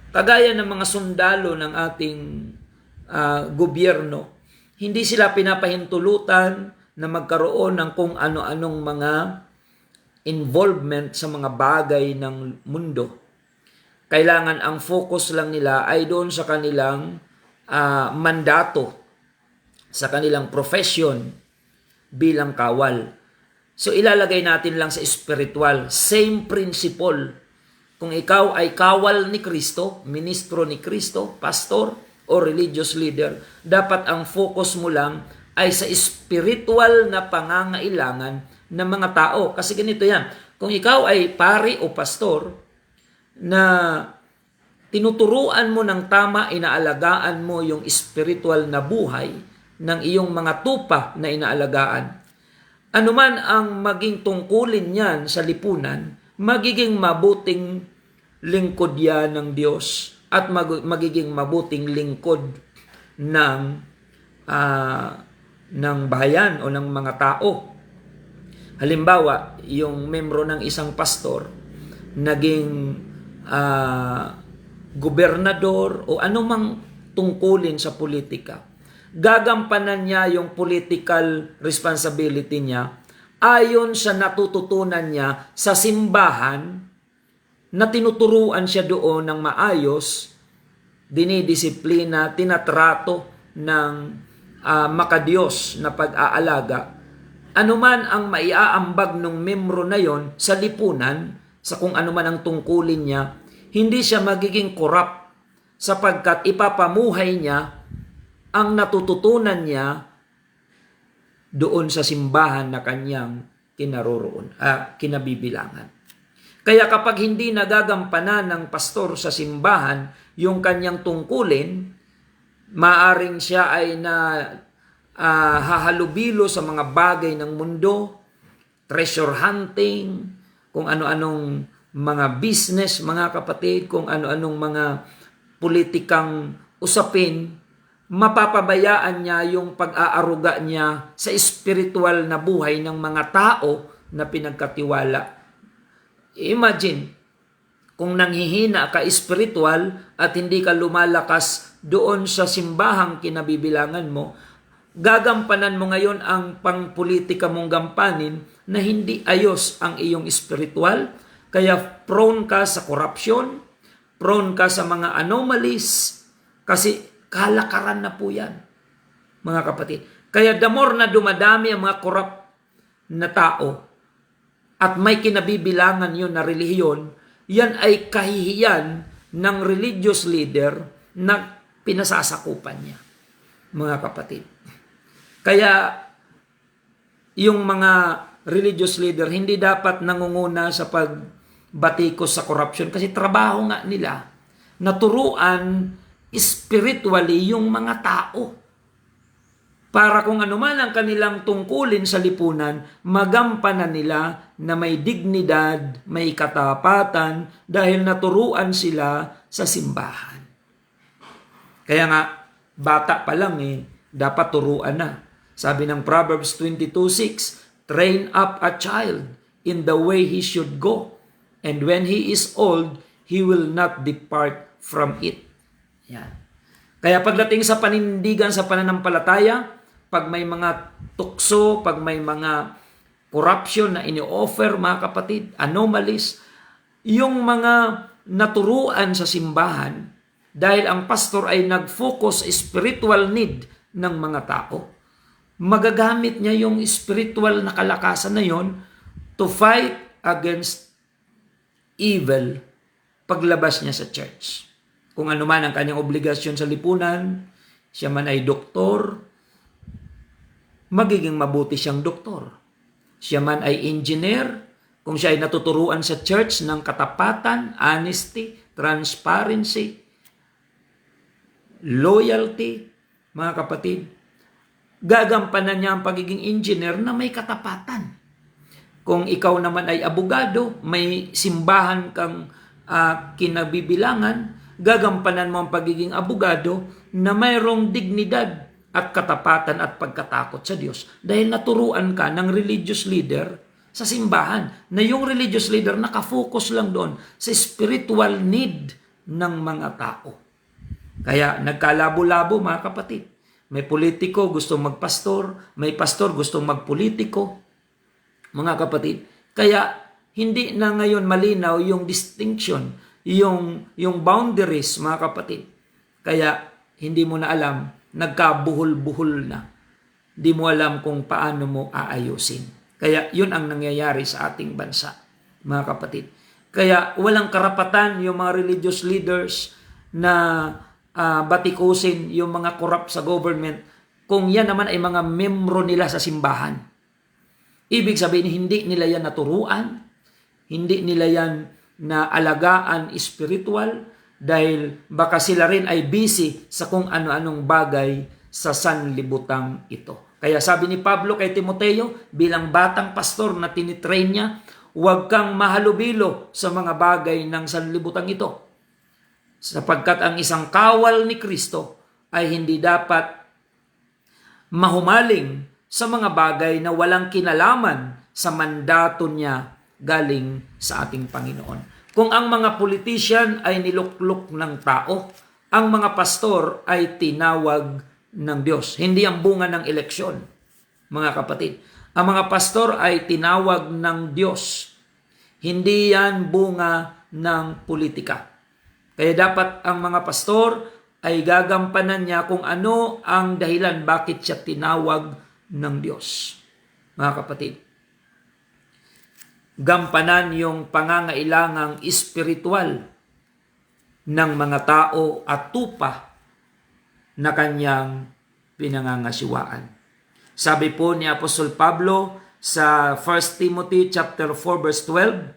kagaya ng mga sundalo ng ating gobyerno, hindi sila pinapahintulutan na magkaroon ng kung ano-anong mga involvement sa mga bagay ng mundo. Kailangan ang focus lang nila ay doon sa kanilang mandato, sa kanilang profession bilang kawal. So ilalagay natin lang sa spiritual, same principle. Kung ikaw ay kawal ni Kristo, ministro ni Kristo, pastor, o religious leader, dapat ang focus mo lang ay sa spiritual na pangangailangan ng mga tao. Kasi ganito yan, kung ikaw ay pari o pastor na tinuturuan mo ng tama, inaalagaan mo yung spiritual na buhay ng iyong mga tupa na inaalagaan, anuman ang maging tungkulin niyan sa lipunan, magiging mabuting lingkod yan ng Diyos at magiging mabuting lingkod ng bayan o ng mga tao. Halimbawa, yung membro ng isang pastor naging gobernador o anumang tungkulin sa politika, gagampanan niya yung political responsibility niya ayon sa natututunan niya sa simbahan na tinuturuan siya doon ng maayos, dinidisiplina, tinatrato ng makadiyos na pag-aalaga. Anuman ang maiaambag ng membro na yon sa lipunan, sa kung anuman ang tungkulin niya, hindi siya magiging corrupt sapagkat ipapamuhay niya ang natututunan niya doon sa simbahan na kanyang kinabibilangan. Kaya kapag hindi nagagampanan ng pastor sa simbahan yung kanyang tungkulin, maaring siya ay hahalubilo sa mga bagay ng mundo, treasure hunting, kung ano-anong mga business, mga kapatid, kung ano-anong mga politikang usapin, mapapabayaan niya yung pag-aaruga niya sa spiritual na buhay ng mga tao na pinagkatiwala. Imagine, kung nanghihina ka spiritual at hindi ka lumalakas doon sa simbahang kinabibilangan mo, gagampanan mo ngayon ang pangpolitika mong gampanin na hindi ayos ang iyong spiritual, kaya prone ka sa corruption, prone ka sa mga anomalies, kasi kalakaran na po yan, mga kapatid. Kaya the more na dumadami ang mga corrupt na tao at may kinabibilangan yun na relihiyon, yan ay kahihiyan ng religious leader na pinasasakupan niya, mga kapatid. Kaya yung mga religious leader hindi dapat nangunguna sa pagbatikos sa corruption kasi trabaho nga nila naturuan spiritually yung mga tao. Para kung ano man ang kanilang tungkulin sa lipunan, magampanan nila na may dignidad, may katapatan dahil naturuan sila sa simbahan. Kaya nga, bata pa lang dapat turuan na. Sabi ng Proverbs 22:6, train up a child in the way he should go, and when he is old, he will not depart from it. Yan. Kaya pagdating sa panindigan sa pananampalataya, pag may mga tukso, pag may mga corruption na ini-offer, mga kapatid, anomalies, yung mga naturuan sa simbahan, dahil ang pastor ay nag-focus sa spiritual need ng mga tao, magagamit niya yung spiritual na kalakasan na yon to fight against evil paglabas niya sa church. Kung ano man ang kanyang obligasyon sa lipunan, siya man ay doktor, magiging mabuti siyang doktor. Siya man ay engineer, kung siya ay natuturuan sa church ng katapatan, honesty, transparency, loyalty, mga kapatid, gagampanan niya ang pagiging engineer na may katapatan. Kung ikaw naman ay abogado, may simbahan kang kinabibilangan, gagampanan mo ang pagiging abogado na mayroong dignidad at katapatan at pagkatakot sa Diyos. Dahil naturuan ka ng religious leader sa simbahan, na yung religious leader nakafocus lang doon sa spiritual need ng mga tao. Kaya nagkalabo-labo, mga kapatid. May politiko gustong magpastor, may pastor gustong magpolitiko, mga kapatid. Kaya hindi na ngayon malinaw yung distinction, yung boundaries, mga kapatid. Kaya hindi mo na alam, nagkabuhol-buhol na. Hindi mo alam kung paano mo aayusin. Kaya yun ang nangyayari sa ating bansa, mga kapatid. Kaya walang karapatan yung mga religious leaders na batikusin yung mga corrupt sa government kung yan naman ay mga membro nila sa simbahan. Ibig sabihin, hindi nila yan naturuan, hindi nila yan na alagaan spiritual, dahil baka sila rin ay busy sa kung ano-anong bagay sa sanlibutang ito. Kaya sabi ni Pablo kay Timoteo, bilang batang pastor na tinitrain niya, huwag kang mahalubilo sa mga bagay ng sanlibutang ito. Sapagkat ang isang kawal ni Kristo ay hindi dapat mahumaling sa mga bagay na walang kinalaman sa mandato niya galing sa ating Panginoon. Kung ang mga politician ay niluklok ng tao, ang mga pastor ay tinawag ng Diyos. Hindi ang bunga ng eleksyon, mga kapatid. Ang mga pastor ay tinawag ng Diyos. Hindi yan bunga ng politika. Kaya dapat ang mga pastor ay gagampanan niya kung ano ang dahilan bakit siya tinawag ng Diyos. Mga kapatid, gampanan yung pangangailangang espiritual ng mga tao at tupa na kanyang pinangangasiwaan. Sabi po ni Apostol Pablo sa 1 Timothy chapter 4 verse 12,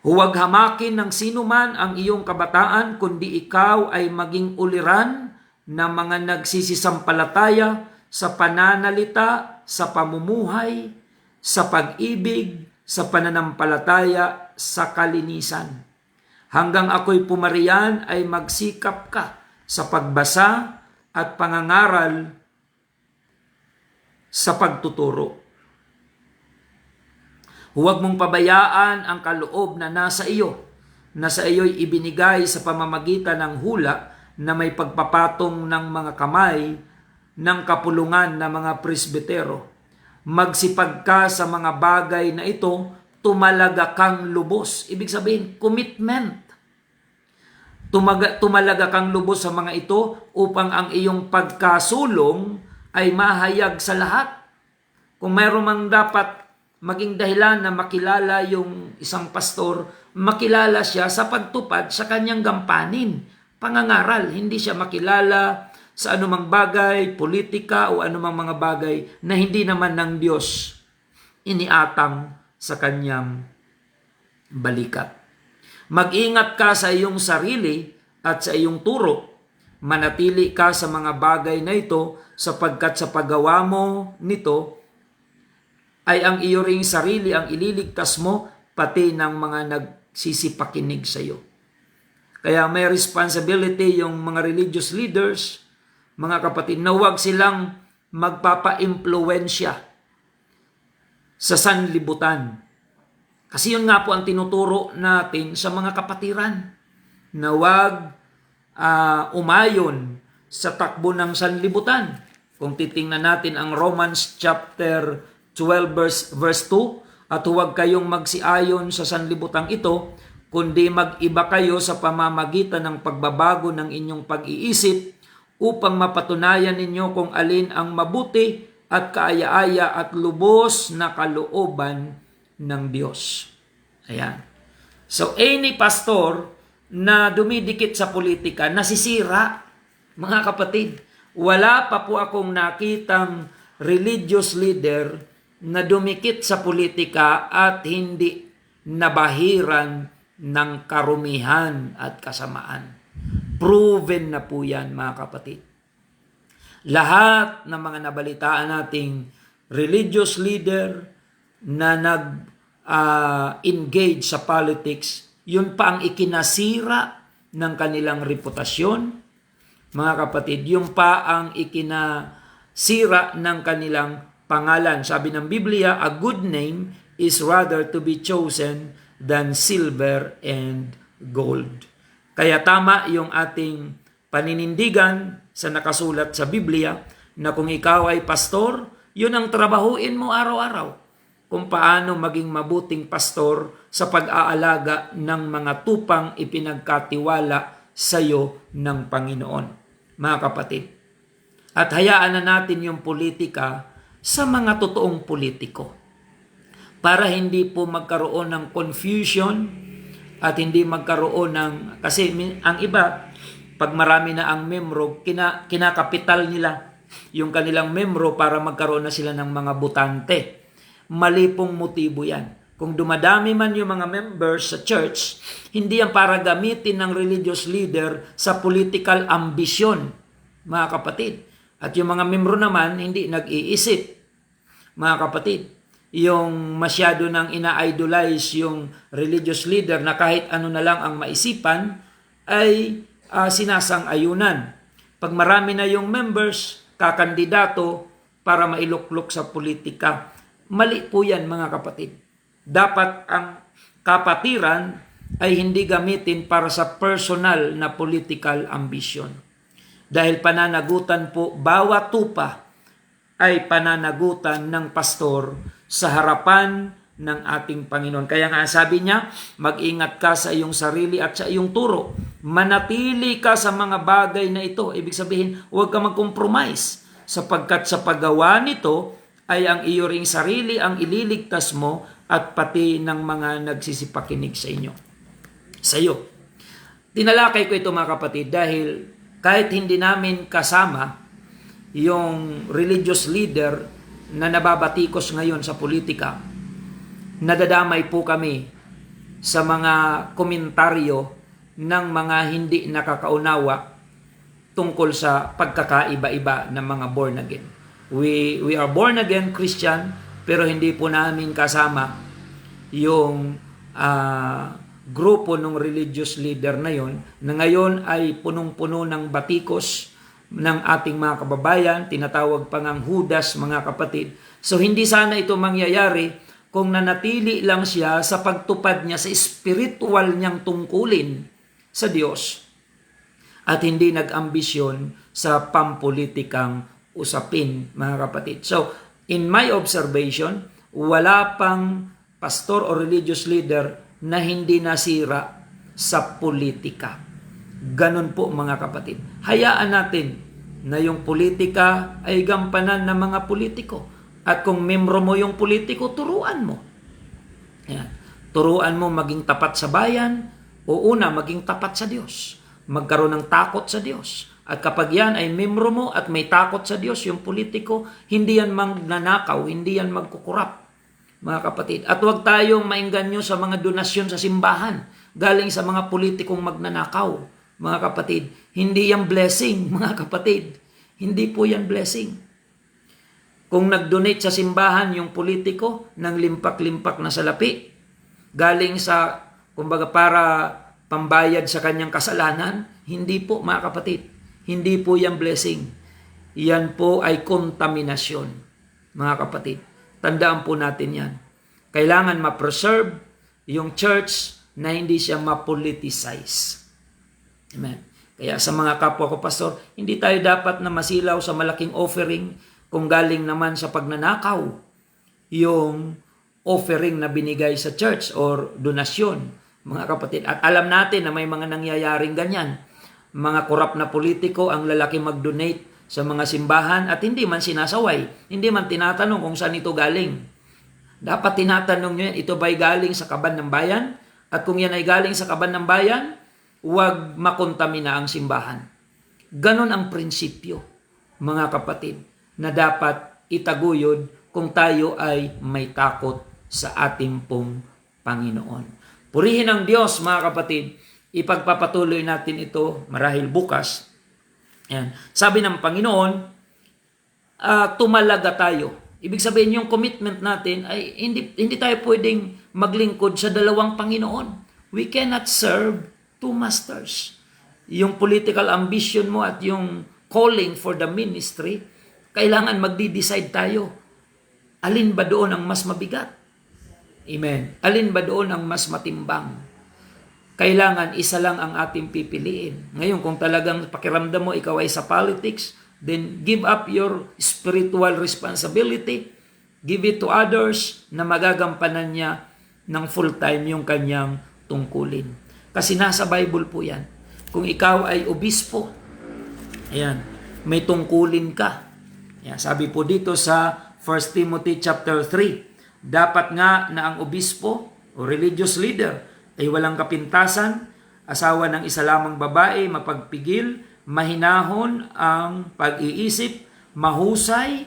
huwag hamakin ng sinuman ang iyong kabataan, kundi ikaw ay maging uliran na mga nagsisisampalataya sa pananalita, sa pamumuhay, sa pag-ibig, sa pananampalataya, sa kalinisan. Hanggang ako'y pumariyan ay magsikap ka sa pagbasa at pangangaral sa pagtuturo. Huwag mong pabayaan ang kaloob na nasa iyo, na sa iyo'y ibinigay sa pamamagitan ng hula na may pagpapatong ng mga kamay ng kapulungan ng mga presbitero. Magsipag ka sa mga bagay na ito, tumalaga kang lubos. Ibig sabihin, commitment. Tumalaga kang lubos sa mga ito upang ang iyong pagkasulong ay mahayag sa lahat. Kung mayroon mang dapat maging dahilan na makilala yung isang pastor, makilala siya sa pagtupad sa kanyang gampanin, pangangaral. Hindi siya makilala sa anumang bagay, politika o anumang mga bagay na hindi naman ng Diyos iniatang sa kanyang balikat. Mag-ingat ka sa iyong sarili at sa iyong turo. Manatili ka sa mga bagay na ito sapagkat sa paggawa mo nito ay ang iyo ring sarili ang ililigtas mo pati ng mga nagsisipakinig sa iyo. Kaya may responsibility yung mga religious leaders, mga kapatid, na huwag silang magpapa-impluwensya sa sanlibutan. Kasi yun nga po ang tinuturo natin sa mga kapatiran, na huwag umayon sa takbo ng sanlibutan. Kung titingnan natin ang Romans chapter 12 verse 2, at huwag kayong magsiayon sa sanlibutang ito, kundi mag-iba kayo sa pamamagitan ng pagbabago ng inyong pag-iisip upang mapatunayan ninyo kung alin ang mabuti at kaaya-aya at lubos na kalooban ng Diyos. Ayan. So, any pastor na dumidikit sa politika, nasisira, mga kapatid. Wala pa po akong nakitang religious leader na dumikit sa politika at hindi nabahiran ng karumihan at kasamaan. Proven na po yan, mga kapatid. Lahat ng mga nabalitaan nating religious leader na nag-engage sa politics, yun pa ang ikinasira ng kanilang reputasyon, mga kapatid. Yun pa ang ikinasira ng kanilang pangalan. Sabi ng Biblia, a good name is rather to be chosen than silver and gold. Kaya tama yung ating paninindigan sa nakasulat sa Biblia na kung ikaw ay pastor, yun ang trabahuin mo araw-araw. Kung paano maging mabuting pastor sa pag-aalaga ng mga tupang ipinagkatiwala sa iyo ng Panginoon. Mga kapatid, at hayaan na natin yung politika sa mga totoong politiko para hindi po magkaroon ng confusion at hindi magkaroon ng, kasi ang iba, pag marami na ang membro, kinakapital nila yung kanilang membro para magkaroon na sila ng mga butante. Mali pong motibo yan. Kung dumadami man yung mga members sa church, hindi yan para gamitin ng religious leader sa political ambisyon, mga kapatid. At yung mga membro naman, hindi nag-iisip, mga kapatid. Yung masyado nang ina-idolize yung religious leader na kahit ano na lang ang maisipan, ay sinasang-ayunan. Pag marami na yung members, kakandidato para mailuklok sa politika. Mali po yan, mga kapatid. Dapat ang kapatiran ay hindi gamitin para sa personal na political ambition. Dahil pananagutan po, bawat tupa ay pananagutan ng pastor sa harapan ng ating Panginoon. Kaya nga sabi niya, mag-ingat ka sa iyong sarili at sa iyong turo. Manatili ka sa mga bagay na ito. Ibig sabihin, huwag ka mag-compromise. Sapagkat sa paggawa nito ay ang iyo ring sarili ang ililigtas mo at pati ng mga nagsisipakinig sa inyo. Sa iyo. Tinalakay ko ito, mga kapatid, dahil kahit hindi namin kasama yung religious leader na nababatikos ngayon sa politika, nadadamay po kami sa mga komentaryo ng mga hindi nakakaunawa tungkol sa pagkakaiba-iba ng mga born again. We are born again Christian, pero hindi po namin kasama yung grupo ng religious leader na yon, na ngayon ay punong-puno ng batikos ng ating mga kababayan, tinatawag pa ngang Judas, mga kapatid. So hindi sana ito mangyayari kung nanatili lang siya sa pagtupad niya sa spiritual niyang tungkulin sa Diyos at hindi nag-ambisyon sa pampolitikang usapin, mga kapatid. So, in my observation, wala pang pastor o religious leader na hindi nasira sa politika. Ganun po, mga kapatid. Hayaan natin na yung politika ay gampanan ng mga politiko. At kung membro mo yung politiko, turuan mo. Ayan. Turuan mo maging tapat sa bayan, o una, maging tapat sa Diyos. Magkaroon ng takot sa Diyos. At kapag yan ay membro mo at may takot sa Diyos, yung politiko, hindi yan magnanakaw, hindi yan magkukurap, mga kapatid. At huwag tayong maingganyo sa mga donasyon sa simbahan, galing sa mga politikong magnanakaw, mga kapatid. Hindi yan blessing, mga kapatid. Hindi po yan blessing. Kung nag-donate sa simbahan yung politiko ng limpak-limpak na salapi, galing sa, kumbaga para pambayad sa kanyang kasalanan, hindi po, mga kapatid. Hindi po yan blessing. Yan po ay kontaminasyon, mga kapatid. Tandaan po natin yan. Kailangan ma-preserve yung church na hindi siya ma-politicize. Amen. Kaya sa mga kapwa ko, pastor, hindi tayo dapat na masilaw sa malaking offering kung galing naman sa pagnanakaw yung offering na binigay sa church or donasyon, mga kapatid. At alam natin na may mga nangyayaring ganyan. Mga korap na politiko ang lalaki mag-donate sa mga simbahan at hindi man sinasaway, hindi man tinatanong kung saan ito galing. Dapat tinatanong nyo yan, ito ba'y galing sa kaban ng bayan? At kung yan ay galing sa kaban ng bayan, huwag makontamina ang simbahan. Ganon ang prinsipyo, mga kapatid, na dapat itaguyod kung tayo ay may takot sa ating pong Panginoon. Purihin ang Diyos, mga kapatid. Ipagpapatuloy natin ito marahil bukas. Yan. Sabi ng Panginoon, tumalaga tayo. Ibig sabihin yung commitment natin ay hindi tayo pwedeng maglingkod sa dalawang Panginoon. We cannot serve two masters. Yung political ambition mo at yung calling for the ministry, kailangan magdi-decide tayo. Alin ba doon ang mas mabigat? Amen. Alin ba doon ang mas matimbang? Kailangan isa lang ang ating pipiliin. Ngayon, kung talagang pakiramdam mo ikaw ay sa politics, then give up your spiritual responsibility. Give it to others na magagampanan niya ng full-time yung kanyang tungkulin. Kasi nasa Bible po yan. Kung ikaw ay obispo, ayan, may tungkulin ka. Ayan, sabi po dito sa 1 Timothy chapter 3, dapat nga na ang obispo o religious leader ay walang kapintasan, asawa ng isa lamang babae, mapagpigil, mahinahon ang pag-iisip, mahusay,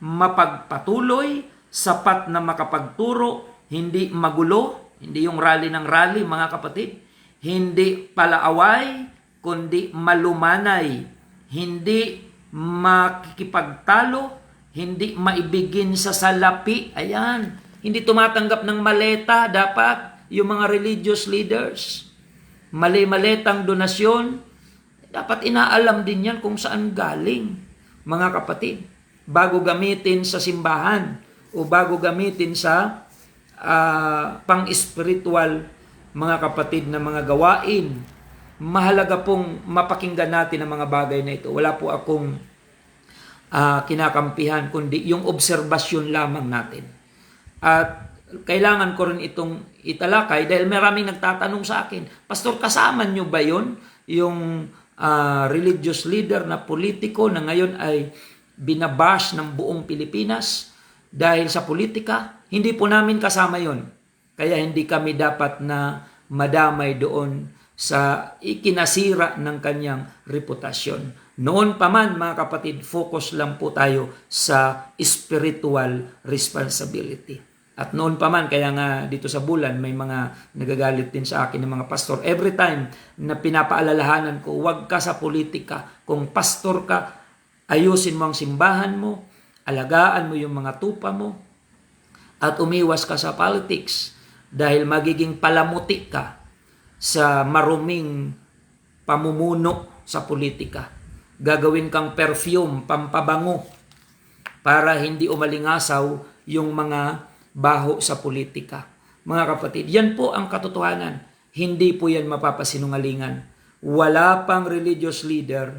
mapagpatuloy, sapat na makapagturo, hindi magulo, hindi yung rally ng rally mga kapatid, hindi palaaway, kundi malumanay, hindi makikipagtalo, hindi maibigin sa salapi. Ayan, hindi tumatanggap ng maleta dapat yung mga religious leaders. Mali-maletang donasyon, dapat inaalam din yan kung saan galing, mga kapatid. Bago gamitin sa simbahan o bago gamitin sa pang-spiritual, mga kapatid, na mga gawain. Mahalaga pong mapakinggan natin ang mga bagay na ito. Wala po akong kinakampihan, kundi yung obserbasyon lamang natin. At kailangan ko rin itong italakay dahil maraming nagtatanong sa akin, Pastor, kasama nyo ba yun? Yung religious leader na politiko na ngayon ay binabash ng buong Pilipinas dahil sa politika? Hindi po namin kasama yon. Kaya hindi kami dapat na madamay doon sa ikinasira ng kanyang reputasyon. Noon pa man, mga kapatid, focus lang po tayo sa spiritual responsibility. At noon pa man, kaya nga dito sa Bulan, may mga nagagalit din sa akin ng mga pastor. Every time na pinapaalalahanan ko, huwag ka sa politika. Kung pastor ka, ayusin mo ang simbahan mo, alagaan mo yung mga tupa mo, at umiwas ka sa politics dahil magiging palamuti ka sa maruming pamumuno sa politika. Gagawin kang perfume, pampabango, para hindi umalingasaw yung mga baho sa politika. Mga kapatid, yan po ang katotohanan. Hindi po yan mapapasinungalingan. Wala pang religious leader,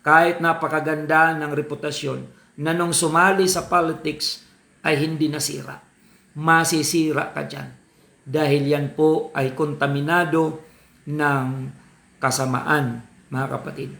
kahit napakaganda ng reputasyon, na nung sumali sa politics ay hindi nasira. Masisira ka dyan. Dahil yan po ay kontaminado ng kasamaan, mga kapatid.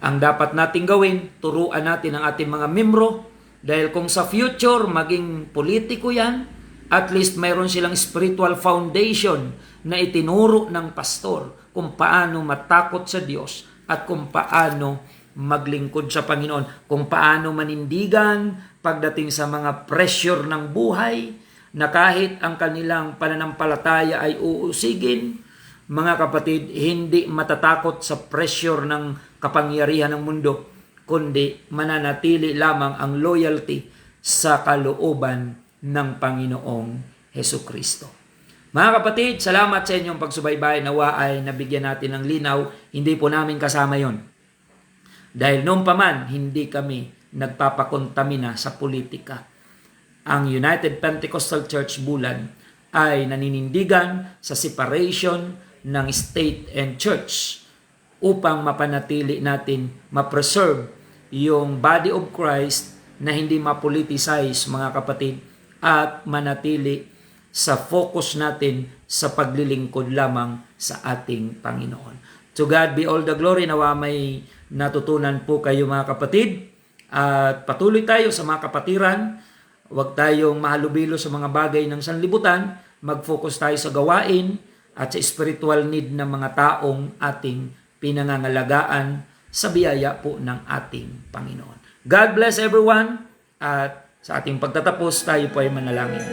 Ang dapat nating gawin, turuan natin ang ating mga membro, dahil kung sa future maging politiko yan, at least mayroon silang spiritual foundation na itinuro ng pastor kung paano matakot sa Diyos at kung paano maglingkod sa Panginoon, kung paano manindigan pagdating sa mga pressure ng buhay, na kahit ang kanilang pananampalataya ay uusigin, mga kapatid, hindi matatakot sa pressure ng kapangyarihan ng mundo, kundi mananatili lamang ang loyalty sa kalooban ng Panginoong Hesukristo. Mga kapatid, salamat sa inyong pagsubaybay. Nawa ay nabigyan natin ng linaw. Hindi po namin kasama yon. Dahil noon pa man, hindi kami nagpapakontamina sa politika. Ang United Pentecostal Church Bulan ay naninindigan sa separation ng state and church upang mapanatili natin, ma-preserve yung body of Christ na hindi ma-politicize, mga kapatid, at manatili sa focus natin sa paglilingkod lamang sa ating Panginoon. To God be all the glory. Nawa may natutunan po kayo, mga kapatid, at patuloy tayo sa mga kapatiran. Huwag tayong mahalubilo sa mga bagay ng sanlibutan. Mag-focus tayo sa gawain at sa spiritual need ng mga taong ating pinangangalagaan sa biyaya po ng ating Panginoon. God bless everyone, at sa ating pagtatapos tayo po ay manalangin.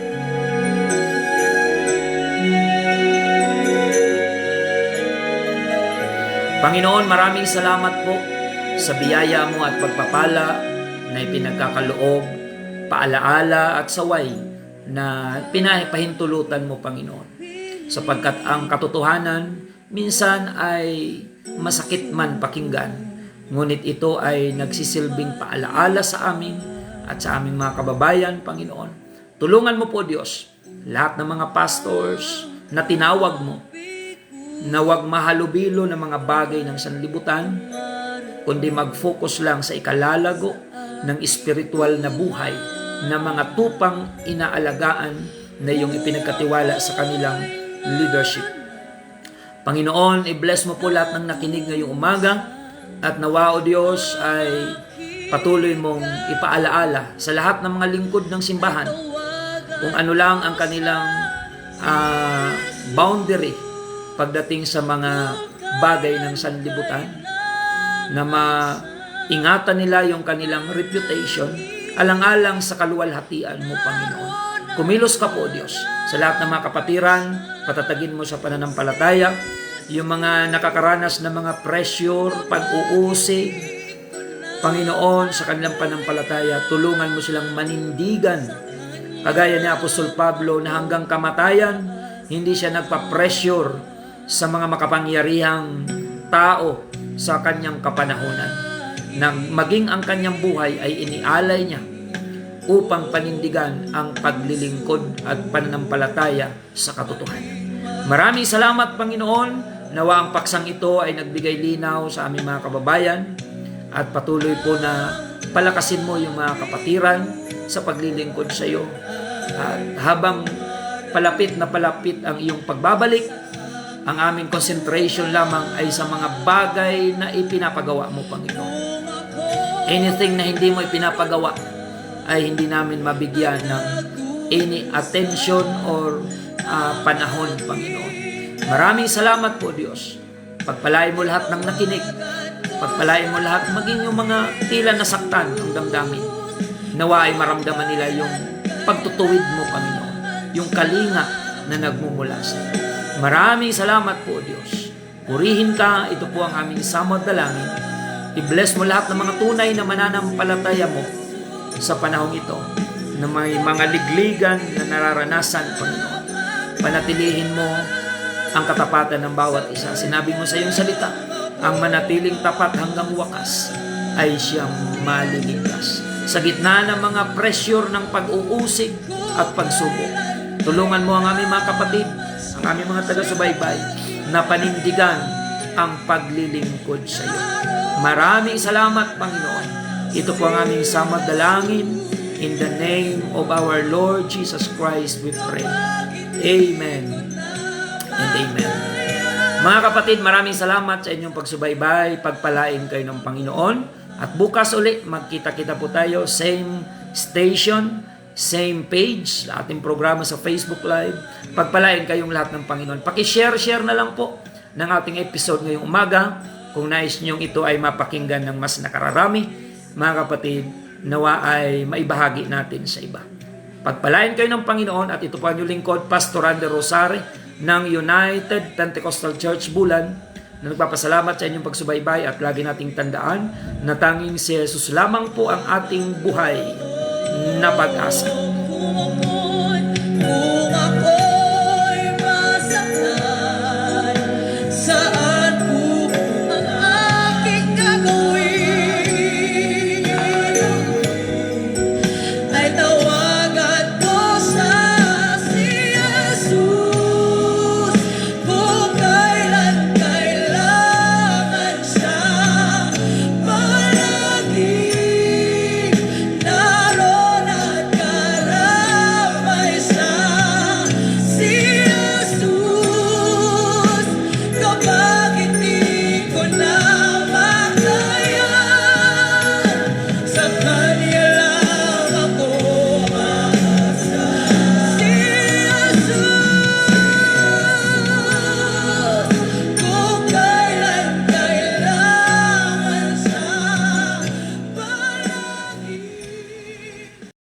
Panginoon, maraming salamat po sa biyaya mo at pagpapala na ipinagkakaloob, paalaala at saway na pinapahintulutan mo, Panginoon. Sapagkat ang katotohanan minsan ay masakit man pakinggan, ngunit ito ay nagsisilbing paalaala sa amin at sa aming mga kababayan, Panginoon. Tulungan mo po, Diyos, lahat ng mga pastors na tinawag mo, na huwag mahalubilo ng mga bagay ng sanlibutan, kundi mag-focus lang sa ikalalago ng espiritual na buhay na mga tupang inaalagaan na iyong ipinagkatiwala sa kanilang leadership. Panginoon, i-bless mo po lahat ng nakinig ngayong umaga, at nawa, O Diyos, ay patuloy mong ipaalaala sa lahat ng mga lingkod ng simbahan kung ano lang ang kanilang boundary pagdating sa mga bagay ng sanlibutan, na maingatan nila yung kanilang reputation, alang-alang sa kaluwalhatian mo, Panginoon. Kumilos ka po, Diyos, sa lahat ng mga kapatiran, patatagin mo sa pananampalataya, yung mga nakakaranas ng mga pressure, pag-uusig, Panginoon, sa kanilang panampalataya, tulungan mo silang manindigan. Kagaya ni Apostol Pablo na hanggang kamatayan, hindi siya nagpa-pressure sa mga makapangyarihang tao sa kanyang kapanahunan. Na maging ang kanyang buhay ay inialay niya upang panindigan ang paglilingkod at pananampalataya sa katotohanan. Maraming salamat, Panginoon. Nawa ang paksang ito ay nagbigay linaw sa aming mga kababayan at patuloy po na palakasin mo yung mga kapatiran sa paglilingkod sa iyo. At habang palapit na palapit ang iyong pagbabalik, ang aming concentration lamang ay sa mga bagay na ipinapagawa mo, Panginoon. Anything na hindi mo ipinapagawa ay hindi namin mabigyan ng any attention or panahon, Panginoon. Maraming salamat po, Diyos. Pagpalain mo lahat ng nakinig. Pagpalain mo lahat, maging yung mga tila nasaktan ang damdamin. Nawa ay maramdaman nila yung pagtutuwid mo, Panginoon. Yung kalinga na nagmumula sa iyo. Maraming salamat po, Diyos. Purihin ka, ito po ang aming samad dalangin. I-bless mo lahat ng mga tunay na mananampalataya mo sa panahong ito na may mga ligligan na nararanasan, Panginoon. Panatilihin mo ang katapatan ng bawat isa. Sinabi mo sa iyong salita, ang manatiling tapat hanggang wakas ay siyang maliligtas. Sa gitna ng mga pressure ng pag-uusig at pagsubok, tulungan mo ang aming mga kapatid, ang aming mga taga-subaybay na panindigan ang paglilingkod sa iyo. Maraming salamat, Panginoon. Ito po ang aming samad dalangin. In the name of our Lord Jesus Christ, we pray. Amen and amen. Mga kapatid, maraming salamat sa inyong pagsubaybay. Pagpalain kayo ng Panginoon. At bukas ulit, magkita-kita po tayo. Same station, same page, ating programa sa Facebook Live. Pagpalain kayong lahat ng Panginoon. Paki-share na lang po ng ating episode ngayong umaga. Kung nais niyong ito ay mapakinggan ng mas nakararami, mga kapatid, nawa ay maibahagi natin sa iba. Pagpalain kayo ng Panginoon at ito po ang inyong lingkod, Pastor Randy Rosare ng United Pentecostal Church Bulan, na nagpapasalamat sa inyong pagsubaybay at lagi nating tandaan na tanging si Jesus lamang po ang ating buhay na pag-asa.